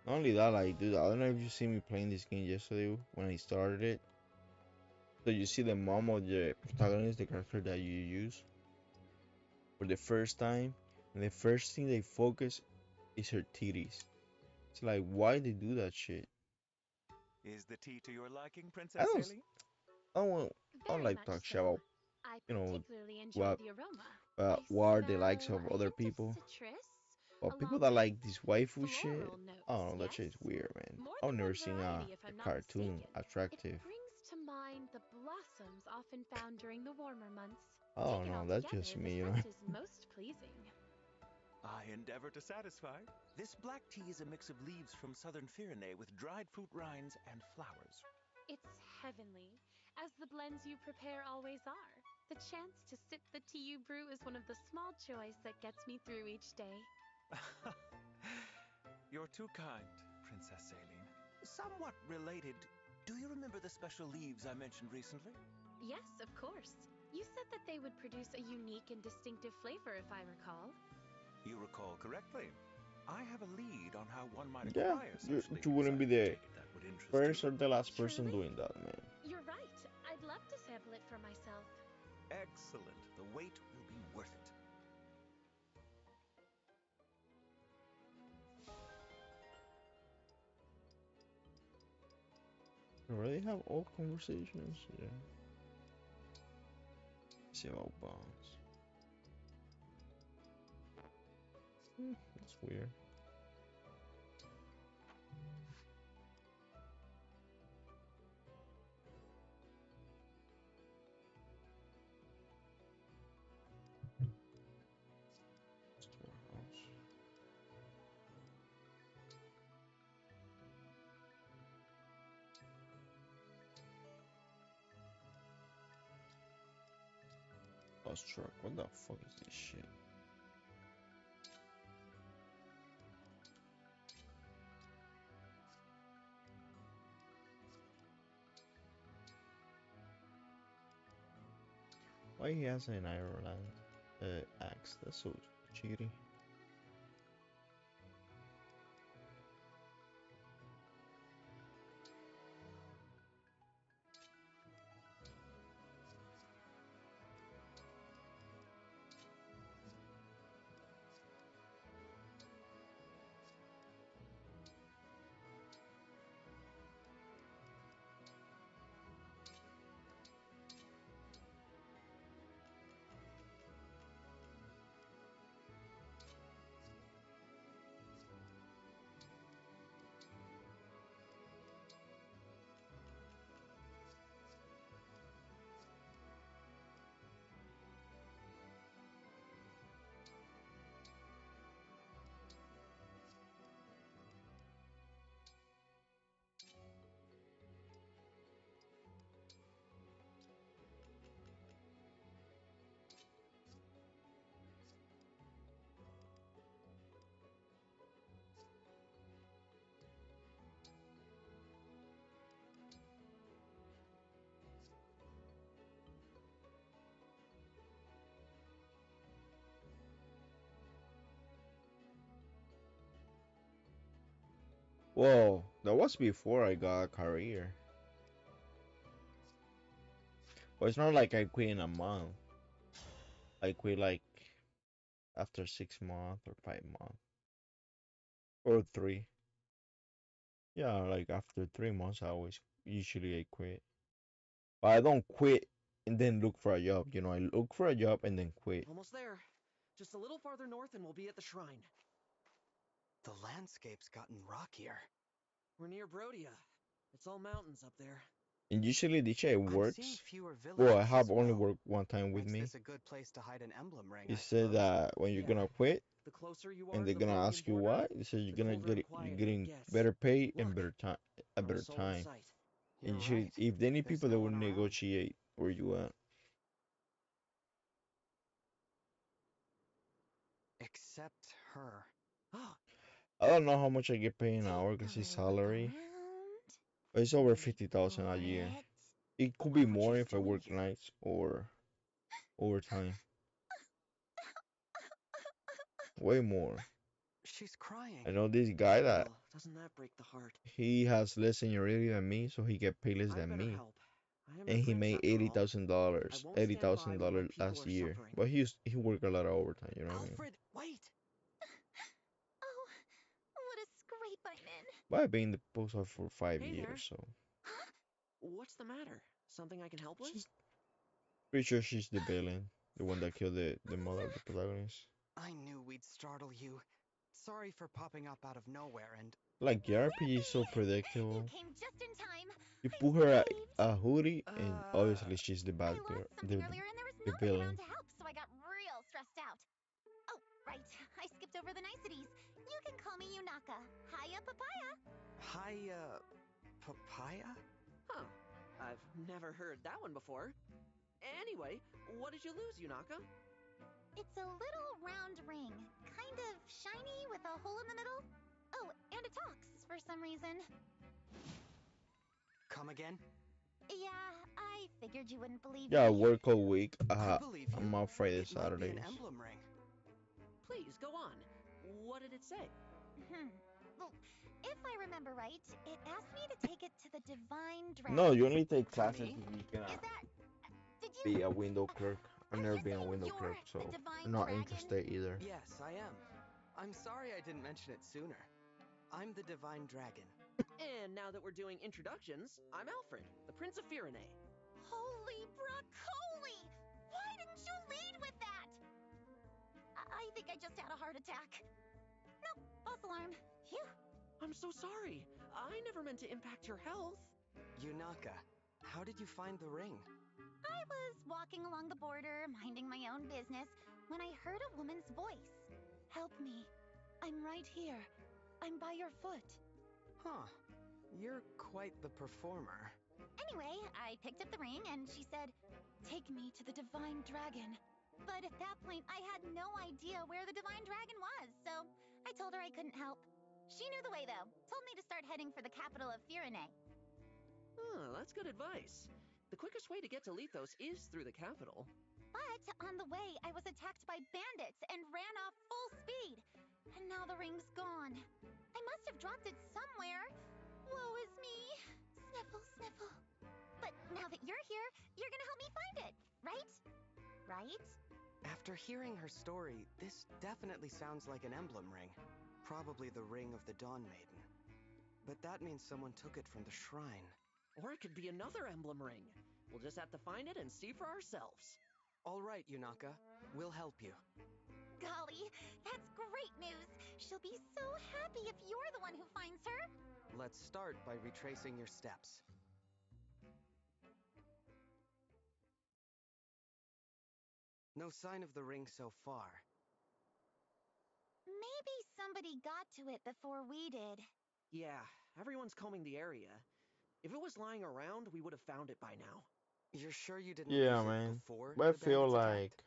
Not only that, like, dude, I don't know if you see me playing this game yesterday when I started it. So you see the mom of the protagonist, the character that you use for the first time, and the first thing they focus is her titties. It's like, why they do that shit? Is the tea to your liking, I Princess don't, Haley? I don't, I don't Very like much talk so. shit about, I you know, particularly enjoy what, the aroma. what I are the likes smell of a other hint of people. citrus, But people along that with like this waifu shit, floral I notes, don't know, that yes? shit is weird, man. More I've than never one seen variety, if a I'm not cartoon mistaken. It attractive. brings to mind the blossoms often found during the warmer months. Oh Taken no, all that's together, just the me, you know. scent is most pleasing. I endeavor to satisfy. This black tea is a mix of leaves from southern Pyrenees with dried fruit rinds and flowers. It's heavenly, as the blends you prepare always are. The chance to sip the tea you brew is one of the small joys that gets me through each day. You're too kind, Princess Saline. Somewhat related, do you remember the special leaves I mentioned recently? Yes, of course. You said that they would produce a unique and distinctive flavor, if I recall. You recall correctly. I have a lead on how one might Yeah, acquire such you leaves. wouldn't I be the take it that would interest you. first or the last person Truly? doing that, man. You're right. I'd love to sample it for myself. Excellent. The wait will be worth it. You already have all conversations. Yeah. See about bonds. That's weird. Storehouse. Bus truck. What the fuck is this shit? Why he has an Ireland axe? That's so cheaty. Whoa, that was before I got a career. But it's not like I quit in a month. I quit like after 6 months or 5 months or three. Yeah, like after 3 months, I always usually I quit. But I don't quit and then look for a job. You know, I look for a job and then quit. Almost there. Just a little farther north and we'll be at the shrine. The landscape's gotten rockier. We're near Brodia. It's all mountains up there. And usually this shit I'm seeing works. fewer Well, I villagers have as only well. worked one time with Makes me. this a good place to hide an emblem ring, He I said suppose. that when you're Yeah. gonna quit The closer you and are they're to the gonna Brodian ask you border, why, they said you're the gonna colder and you're quieter it getting gets. better pay and Look, better time, a not a better soul in time. sight. And You're usually, right. if they need There's people, they no will one around. negotiate where you at. Except her. I don't know how much I get paid an hour Take because a his look salary, around. but it's over Wait 50,000 a for year. it. It could be Whatever more she's if I doing work here. nights or overtime. Way more. She's crying. I know this guy that Well, doesn't that break the heart? he has less seniority than me, so he get paid less I'd than better me. help. I am And your he prince made after eighty all. thousand I dollars, won't eighty stand by thousand while my dollars people last are year. suffering. But he worked a lot of overtime. You know what I mean? Alfred, wait! Oh, what a scrape I'm in. But I've been in the post office for five Hey there. years, so What's the matter? Something I can help with? she's pretty sure she's the villain, the one that killed the mother of the protagonist. I knew we'd startle you. Sorry for popping up out of nowhere and... Like the RPG is so You predictable. came just in time. You I'm put her saved. a hoodie, and obviously she's the I bad girl. lost something earlier and there was nobody Revealing. around to help, so I got real stressed out. Oh, right, I skipped over the niceties. You can call me Yunaka. Hiya, papaya. Hi, papaya? Huh. I've never heard that one before. Anyway, what did you lose, Yunaka? It's a little round ring, kind of shiny with a hole in the middle. Oh, and it talks for some reason. Come again? Yeah, I figured you wouldn't believe Yeah, I me. work all week. I believe you. I'm off Friday, It might be an Saturdays. emblem ring. Please, go on. What did it say? Well, if I remember right, it asked me to take it to the Divine Dragon. No, you only take To classes me? when you can Is that... Did be you... a window clerk. I've Are never you been a saying window you're clerk, so the Divine I'm not Dragon? interested either. Yes, I am. I'm sorry I didn't mention it sooner. I'm the Divine Dragon. And now that we're doing introductions, I'm Alfred, the Prince of Firene. Holy broccoli! Why didn't you lead with that? I think I just had a heart attack. Nope, false alarm. Phew. I'm so sorry. I never meant to impact your health. Yunaka, how did you find the ring? I was walking along the border, minding my own business, when I heard a woman's voice. Help me. I'm right here. I'm by your foot. Huh. You're quite the performer. Anyway, I picked up the ring and she said, "Take me to the Divine Dragon." But at that point, I had no idea where the Divine Dragon was, so I told her I couldn't help. She knew the way, though. Told me to start heading for the capital of Firene. That's good advice. The quickest way to get to Lethos is through the capital. But on the way, I was attacked by bandits and ran off full speed. And now the ring's gone. I must have dropped it somewhere. Woe is me. Sniffle, sniffle. But now that you're here, you're gonna help me find it, right? Right? After hearing her story, this definitely sounds like an emblem ring. Probably the ring of the Dawn Maiden. But that means someone took it from the shrine. Or it could be another emblem ring. We'll just have to find it and see for ourselves. All right, Yunaka. We'll help you. Golly, that's great news. She'll be so happy if you're the one who finds her. Let's start by retracing your steps. No sign of the ring so far. Maybe somebody got to it before we did. Yeah, everyone's combing the area. If it was lying around, we would have found it by now. You're sure you didn't Yeah, lose it man. before But the bandits attacked?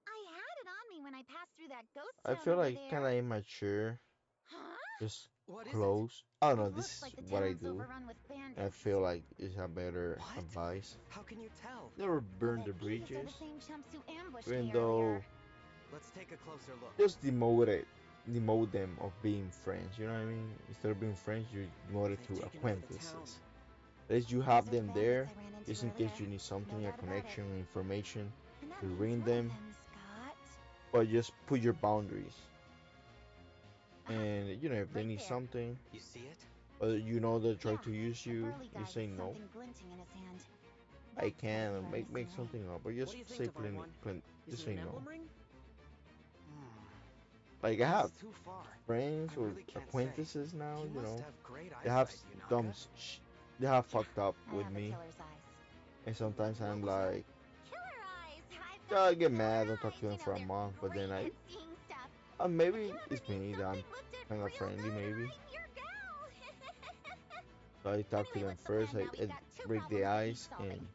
I had it on me when I passed through that ghost I town feel over like there. kind of immature. Huh? Just What is close. I don't know. It This looks is like the what I town's do. overrun with bandits. I feel like it's a better What? advice. How can you tell? Never burn the These are bridges. the same chumps who ambushed Even me though earlier. Let's take a closer look. just demote them of being friends. You know what I mean? Instead of being friends, you demote it They've to taken over the town. acquaintances. At least you Those have are the them bandits there, I ran into just in case earlier. you need something, No a doubt about it. connection, information And that to means ring one of them. them's got... But just put your boundaries. And you know, if they Right need there. something, You see it? or you know they try Yeah, to use a you, burly guy you say with no. something glinting in his hand. I That's what can we're make missing something up, or What just do you think, say Divine One? Is just it say an no. emblem ring? Like I have It's too far. friends I or really can't acquaintances say. now, You you must know, have great they have eyesight, dumb, Yunaka. they have fucked up I with have me, killer's eyes. and sometimes I'm was that? like, Killer eyes! I've yeah, got I get killer mad, don't talk eyes. to them You know, for a they're month, but then great at seeing stuff. If maybe you ever it's need me that I'm something looked at kind of real friendly, good, maybe. I'm your gal. So I talk to Anyway, them what's the first, plan now? We've I got two break the problems that need ice, solving. and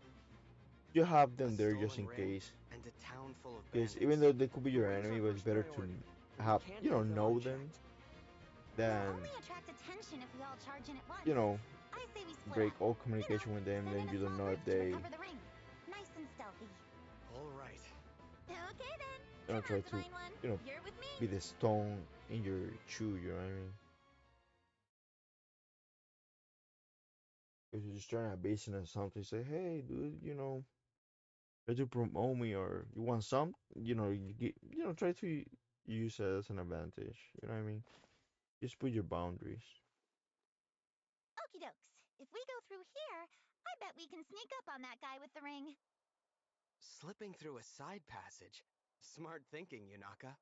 you have A them there just stolen in ring case. and a town full of Because bandits. even though they could be The your ring's our enemy, but it's first better priority. to We have, can't you know, leave them know them unchecked. We'll than, only attract attention if we all charge in at once. you know, I say we split break up. all You communication know, with them, send then in a you don't small know group if to they, recover the ring. Nice and stealthy. All right. Okay then. you know, Come try on, to, Divine One. you know, You're with me. be the stone in your shoe, you know what I mean? If you're just trying to base it on something, say, hey, dude, you know, try to promote me, or you want some, you know, try to use it as an advantage, you know what I mean? Just put your boundaries. Okie dokes. If we go through here, I bet we can sneak up on that guy with the ring. Slipping through a side passage. Smart thinking, Yunaka.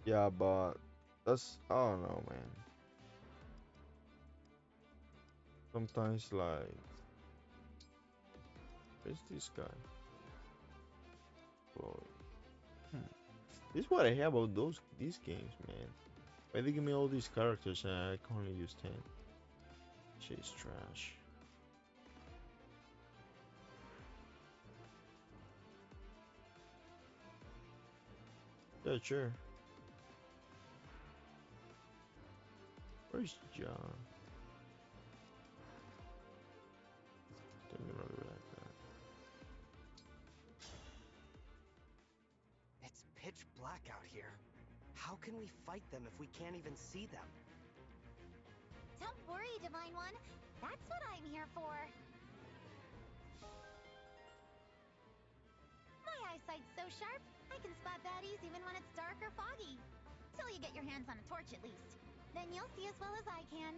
Yeah, but I don't know, man. Sometimes, like, Where's this guy? Floyd. This is what I have about these games, man. Why they give me all these characters and I can only use 10? Shit's trash. Yeah, sure. Where's John? Don't get really like that. It's pitch black out here. How can we fight them if we can't even see them? Don't worry, Divine One. That's what I'm here for. My eyesight's so sharp, I can spot baddies even when it's dark or foggy. Till you get your hands on a torch, at least. Then you'll see as well as I can.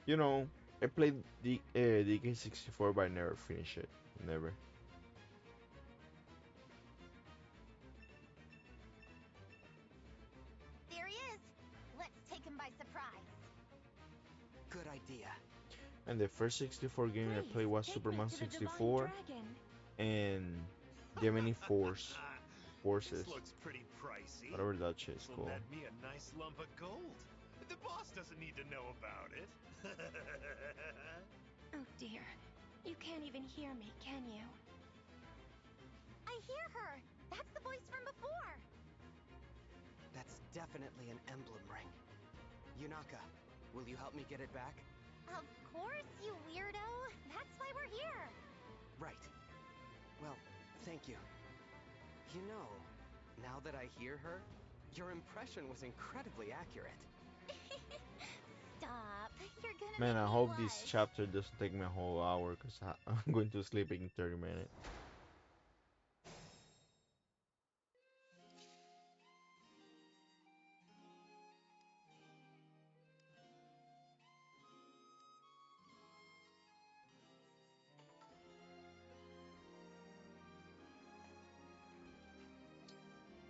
You know, I played the DK64, but I never finished it. Never. There he is. Let's take him by surprise. Good idea. And the first 64 game I played was Superman 64 and Gemini Forces. This looks pretty pricey. Whatever that shit's This'll called. net me a nice lump of gold. The boss doesn't need to know about it. Oh dear. You can't even hear me, can you? I hear her. That's the voice from before. That's definitely an emblem ring. Yunaka, will you help me get it back? Of course, you weirdo. That's why we're here. Right. Well, thank you. You know, now that I hear her, your impression was incredibly accurate. Stop. You're gonna Man, make I me hope blush. this chapter doesn't take me a whole hour because I'm going to sleep in 30 minutes.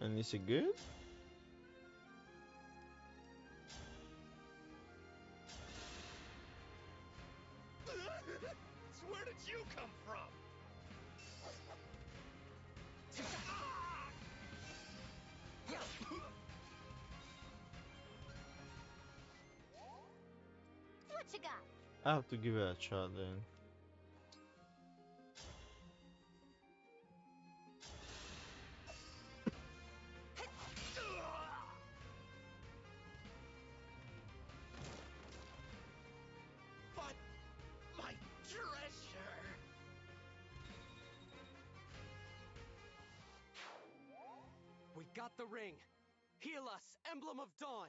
And is it good? Where did you come from? What you got? I have to give it a shot then. But my treasure. We got the ring. Heal us, Emblem of Dawn.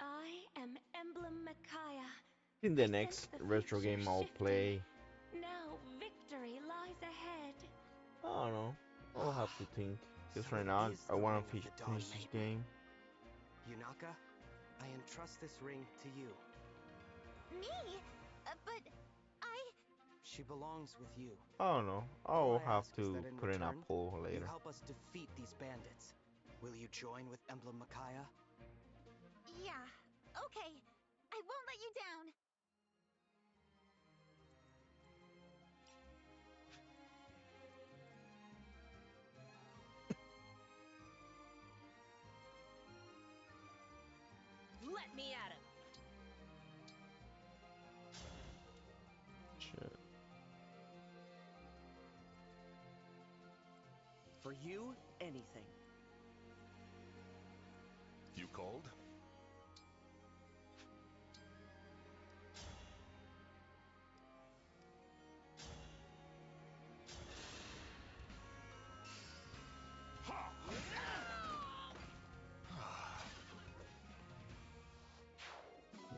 I am Emblem Micaiah. In the next retro game I'll play, Now victory lies ahead. I don't know. I'll have to think. Because So right it now is I the want ring to of the Dawn finish this Maiden. game. Yunaka, I entrust this ring to you. Me? But I... She belongs with you. I don't know. All I'll I have ask is to that in put in a return, poll you later. help us defeat these bandits. Will you join with Emblem Micaiah? Yeah. Okay. I won't let you down. Let me at him. Shit. For you, anything. You called?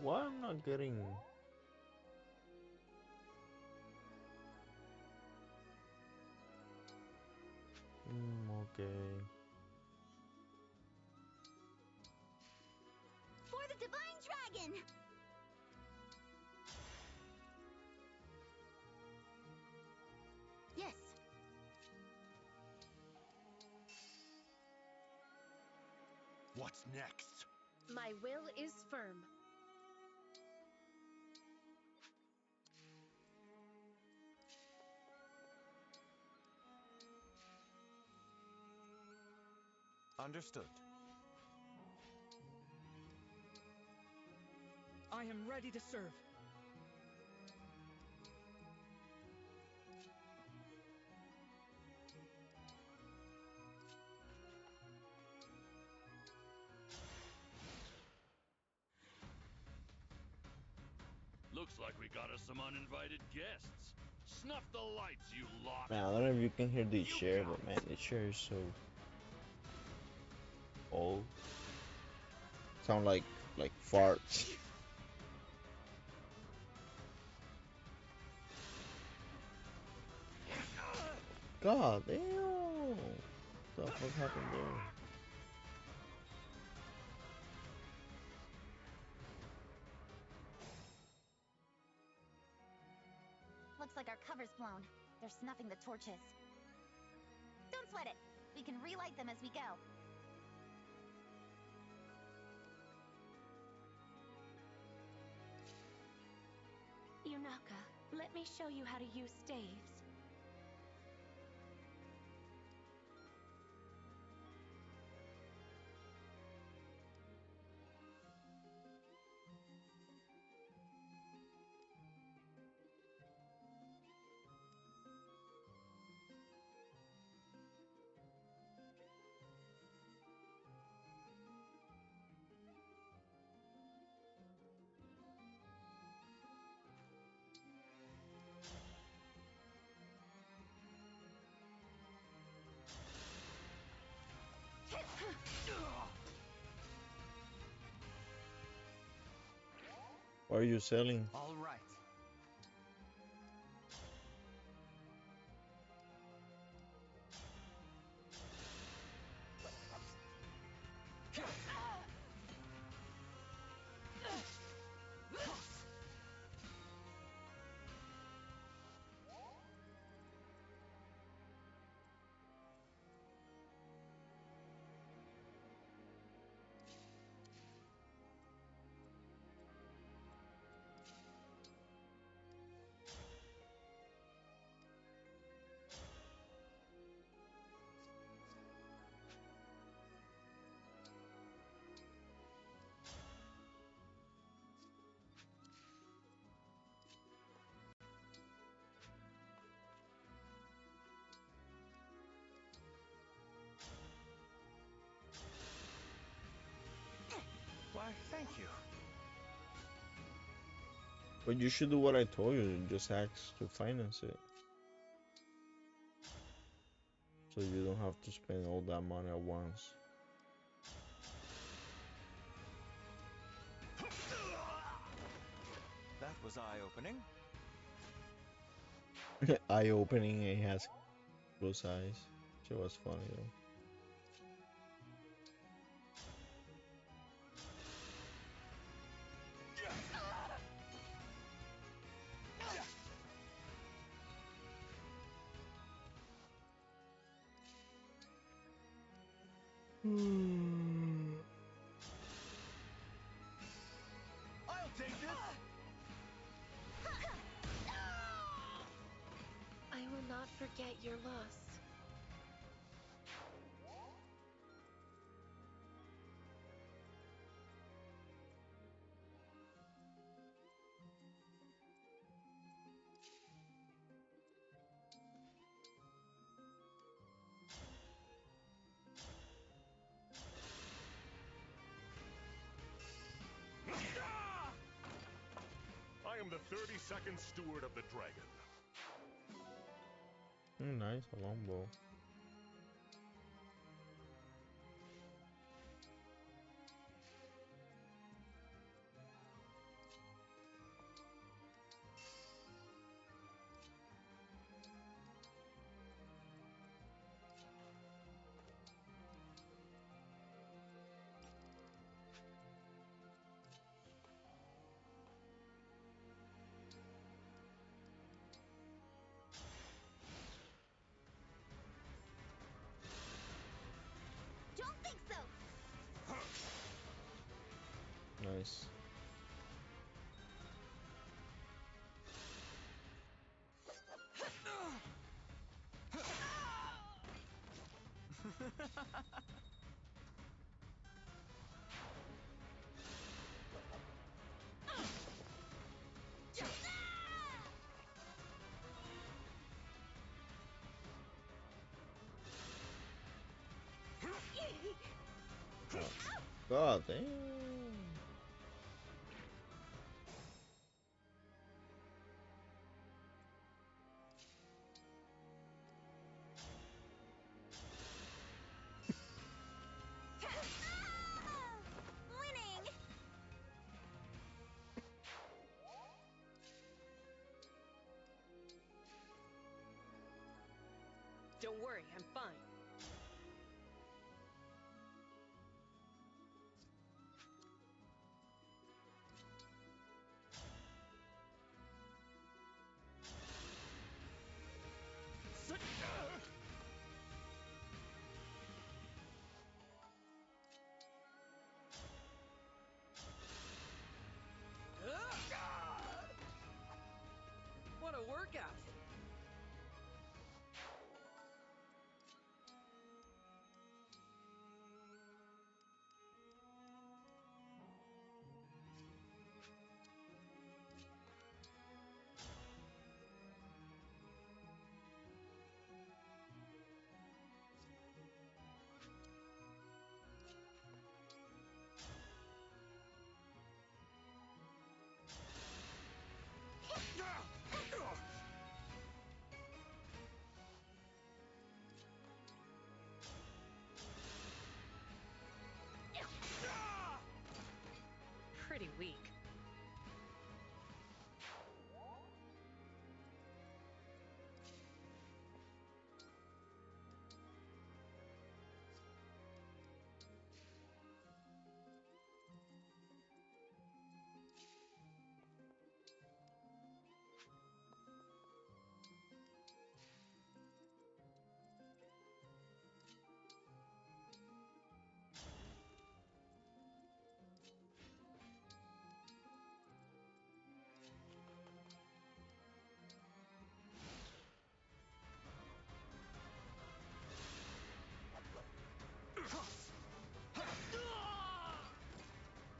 Why am I not getting... Okay. For the Divine Dragon! Yes. What's next? My will is firm. Understood. I am ready to serve. Looks like we got us some uninvited guests. Snuff the lights, you lot. Man, I don't know if you can hear the chair, but man, the chair is so old. Sound like farts. God damn. What the fuck happened there? Looks like our cover's blown. They're snuffing the torches. Don't sweat it. We can relight them as we go. Yunaka, let me show you how to use staves. What are you selling? All right. Why, thank you. But you should do what I told you and just ask to finance it. So you don't have to spend all that money at once. That was eye-opening. Eye opening and he has closed eyes. Shit was funny though. I'll take this! I will not forget your loss. I am the 32nd steward of the dragon. Nice, a longbow. Nice. Oh, God damn. Winning! Don't worry, I'm fine. What a workout! Pretty weak.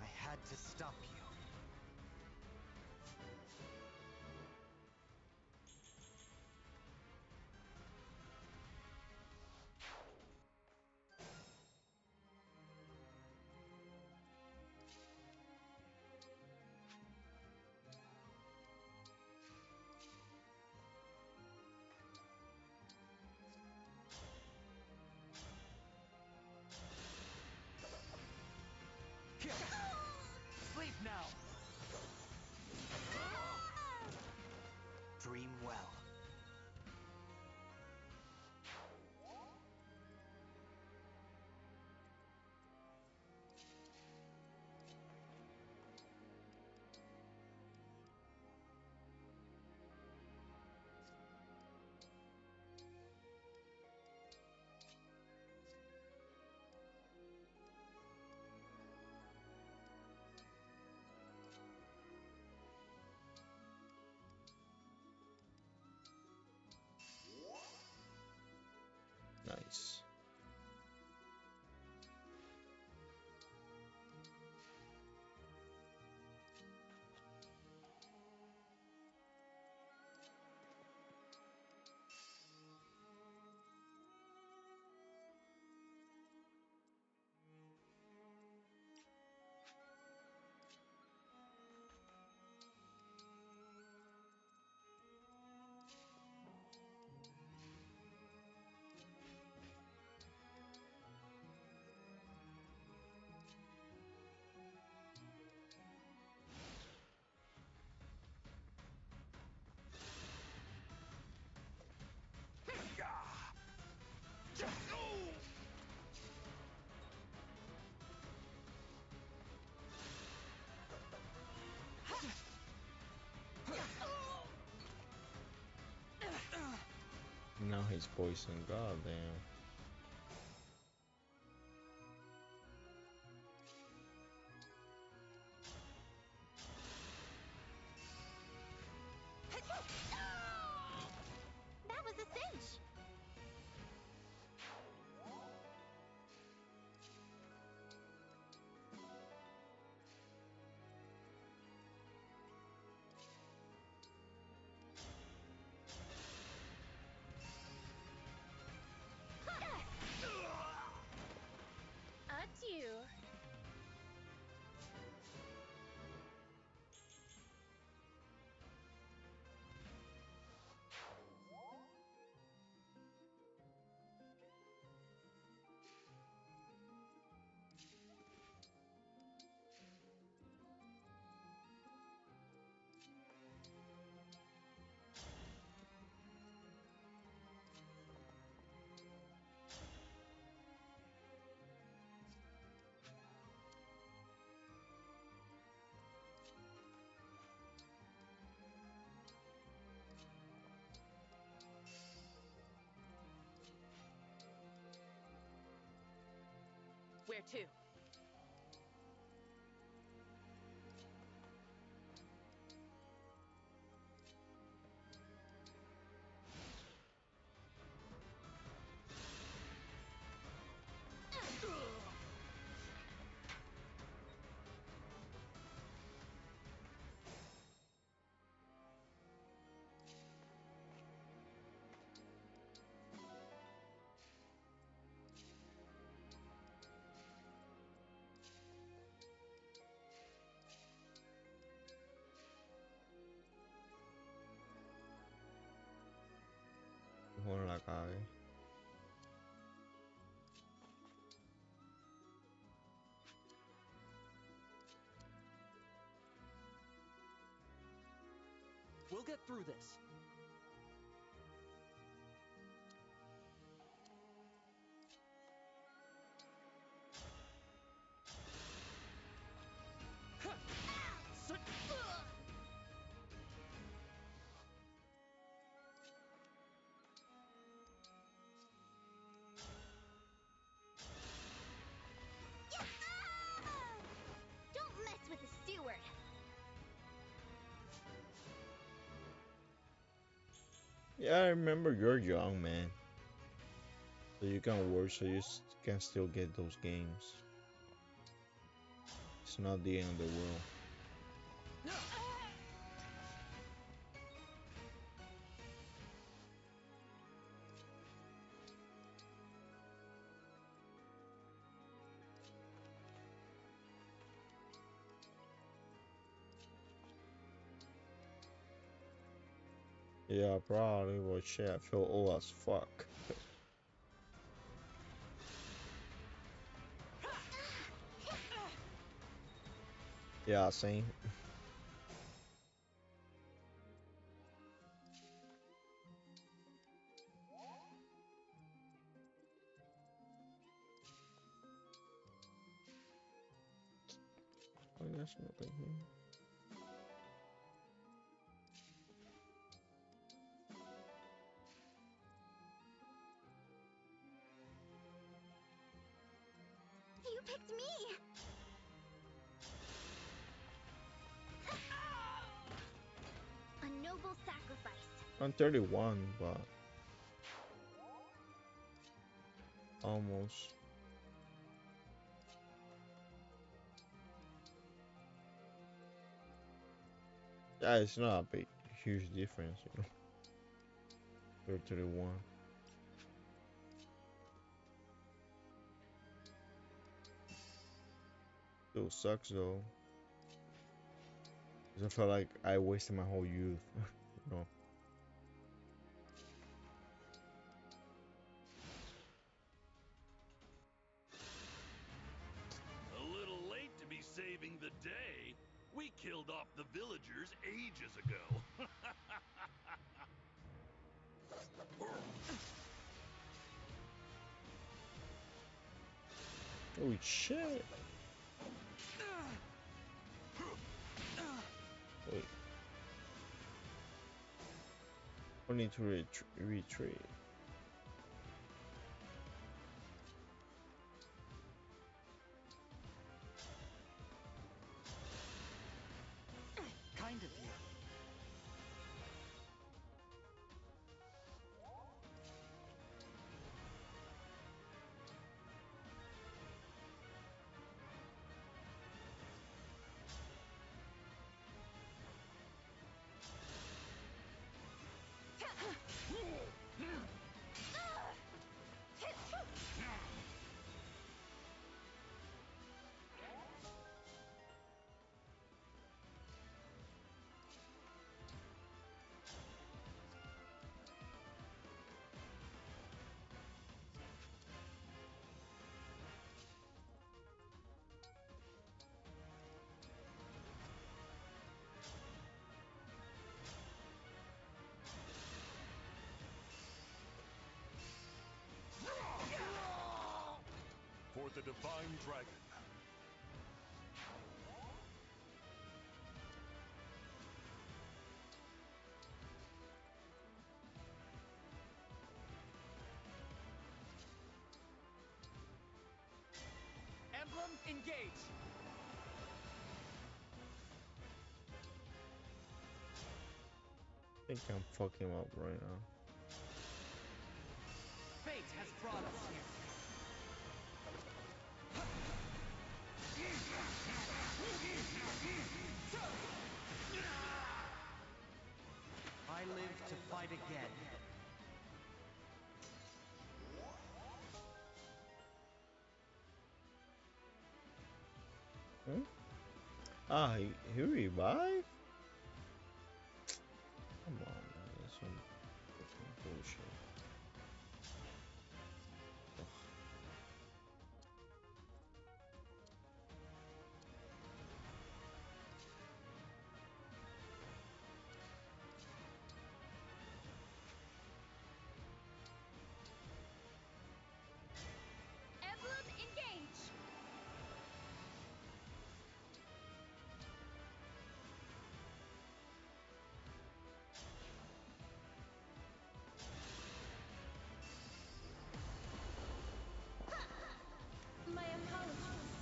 I had to stop you. Sleep now! Dream well. Nice. Now he's poisoned. God damn. Where to? Bueno, la cagué. We'll get through this. Don't mess with the steward. Yeah, I remember you're young, man. So you can work, so you can still get those games. It's not the end of the world. Yeah, probably, but shit, I feel old as fuck. Yeah, same. Oh, there's nothing here. You picked me! A noble sacrifice. I'm 31, but almost. Yeah, it's not a big, huge difference, you know. 31. Still sucks though. 'Cause I felt like I wasted my whole youth, you know. A little late to be saving the day. We killed off the villagers ages ago. Holy shit. Wait. I need to retreat. Kind of you. For the Divine Dragon. engage! I think I'm fucking up right now. Fate has brought us here. I live to fight again. Hmm? Ah, he revived? Come on, man. That's some fucking bullshit. Ugh. Emblem engage! My apologies.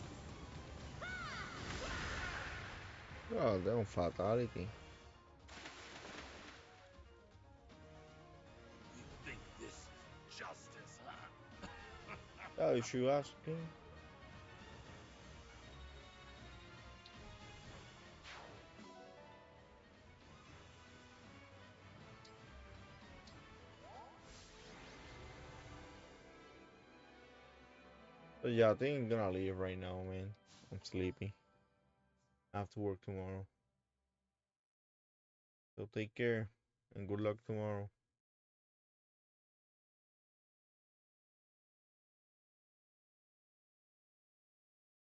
Oh, damn fatality. You think this is justice, huh? Oh, you should ask him. But yeah, I think I'm gonna leave right now, man. I'm sleepy. I have to work tomorrow. So take care and good luck tomorrow.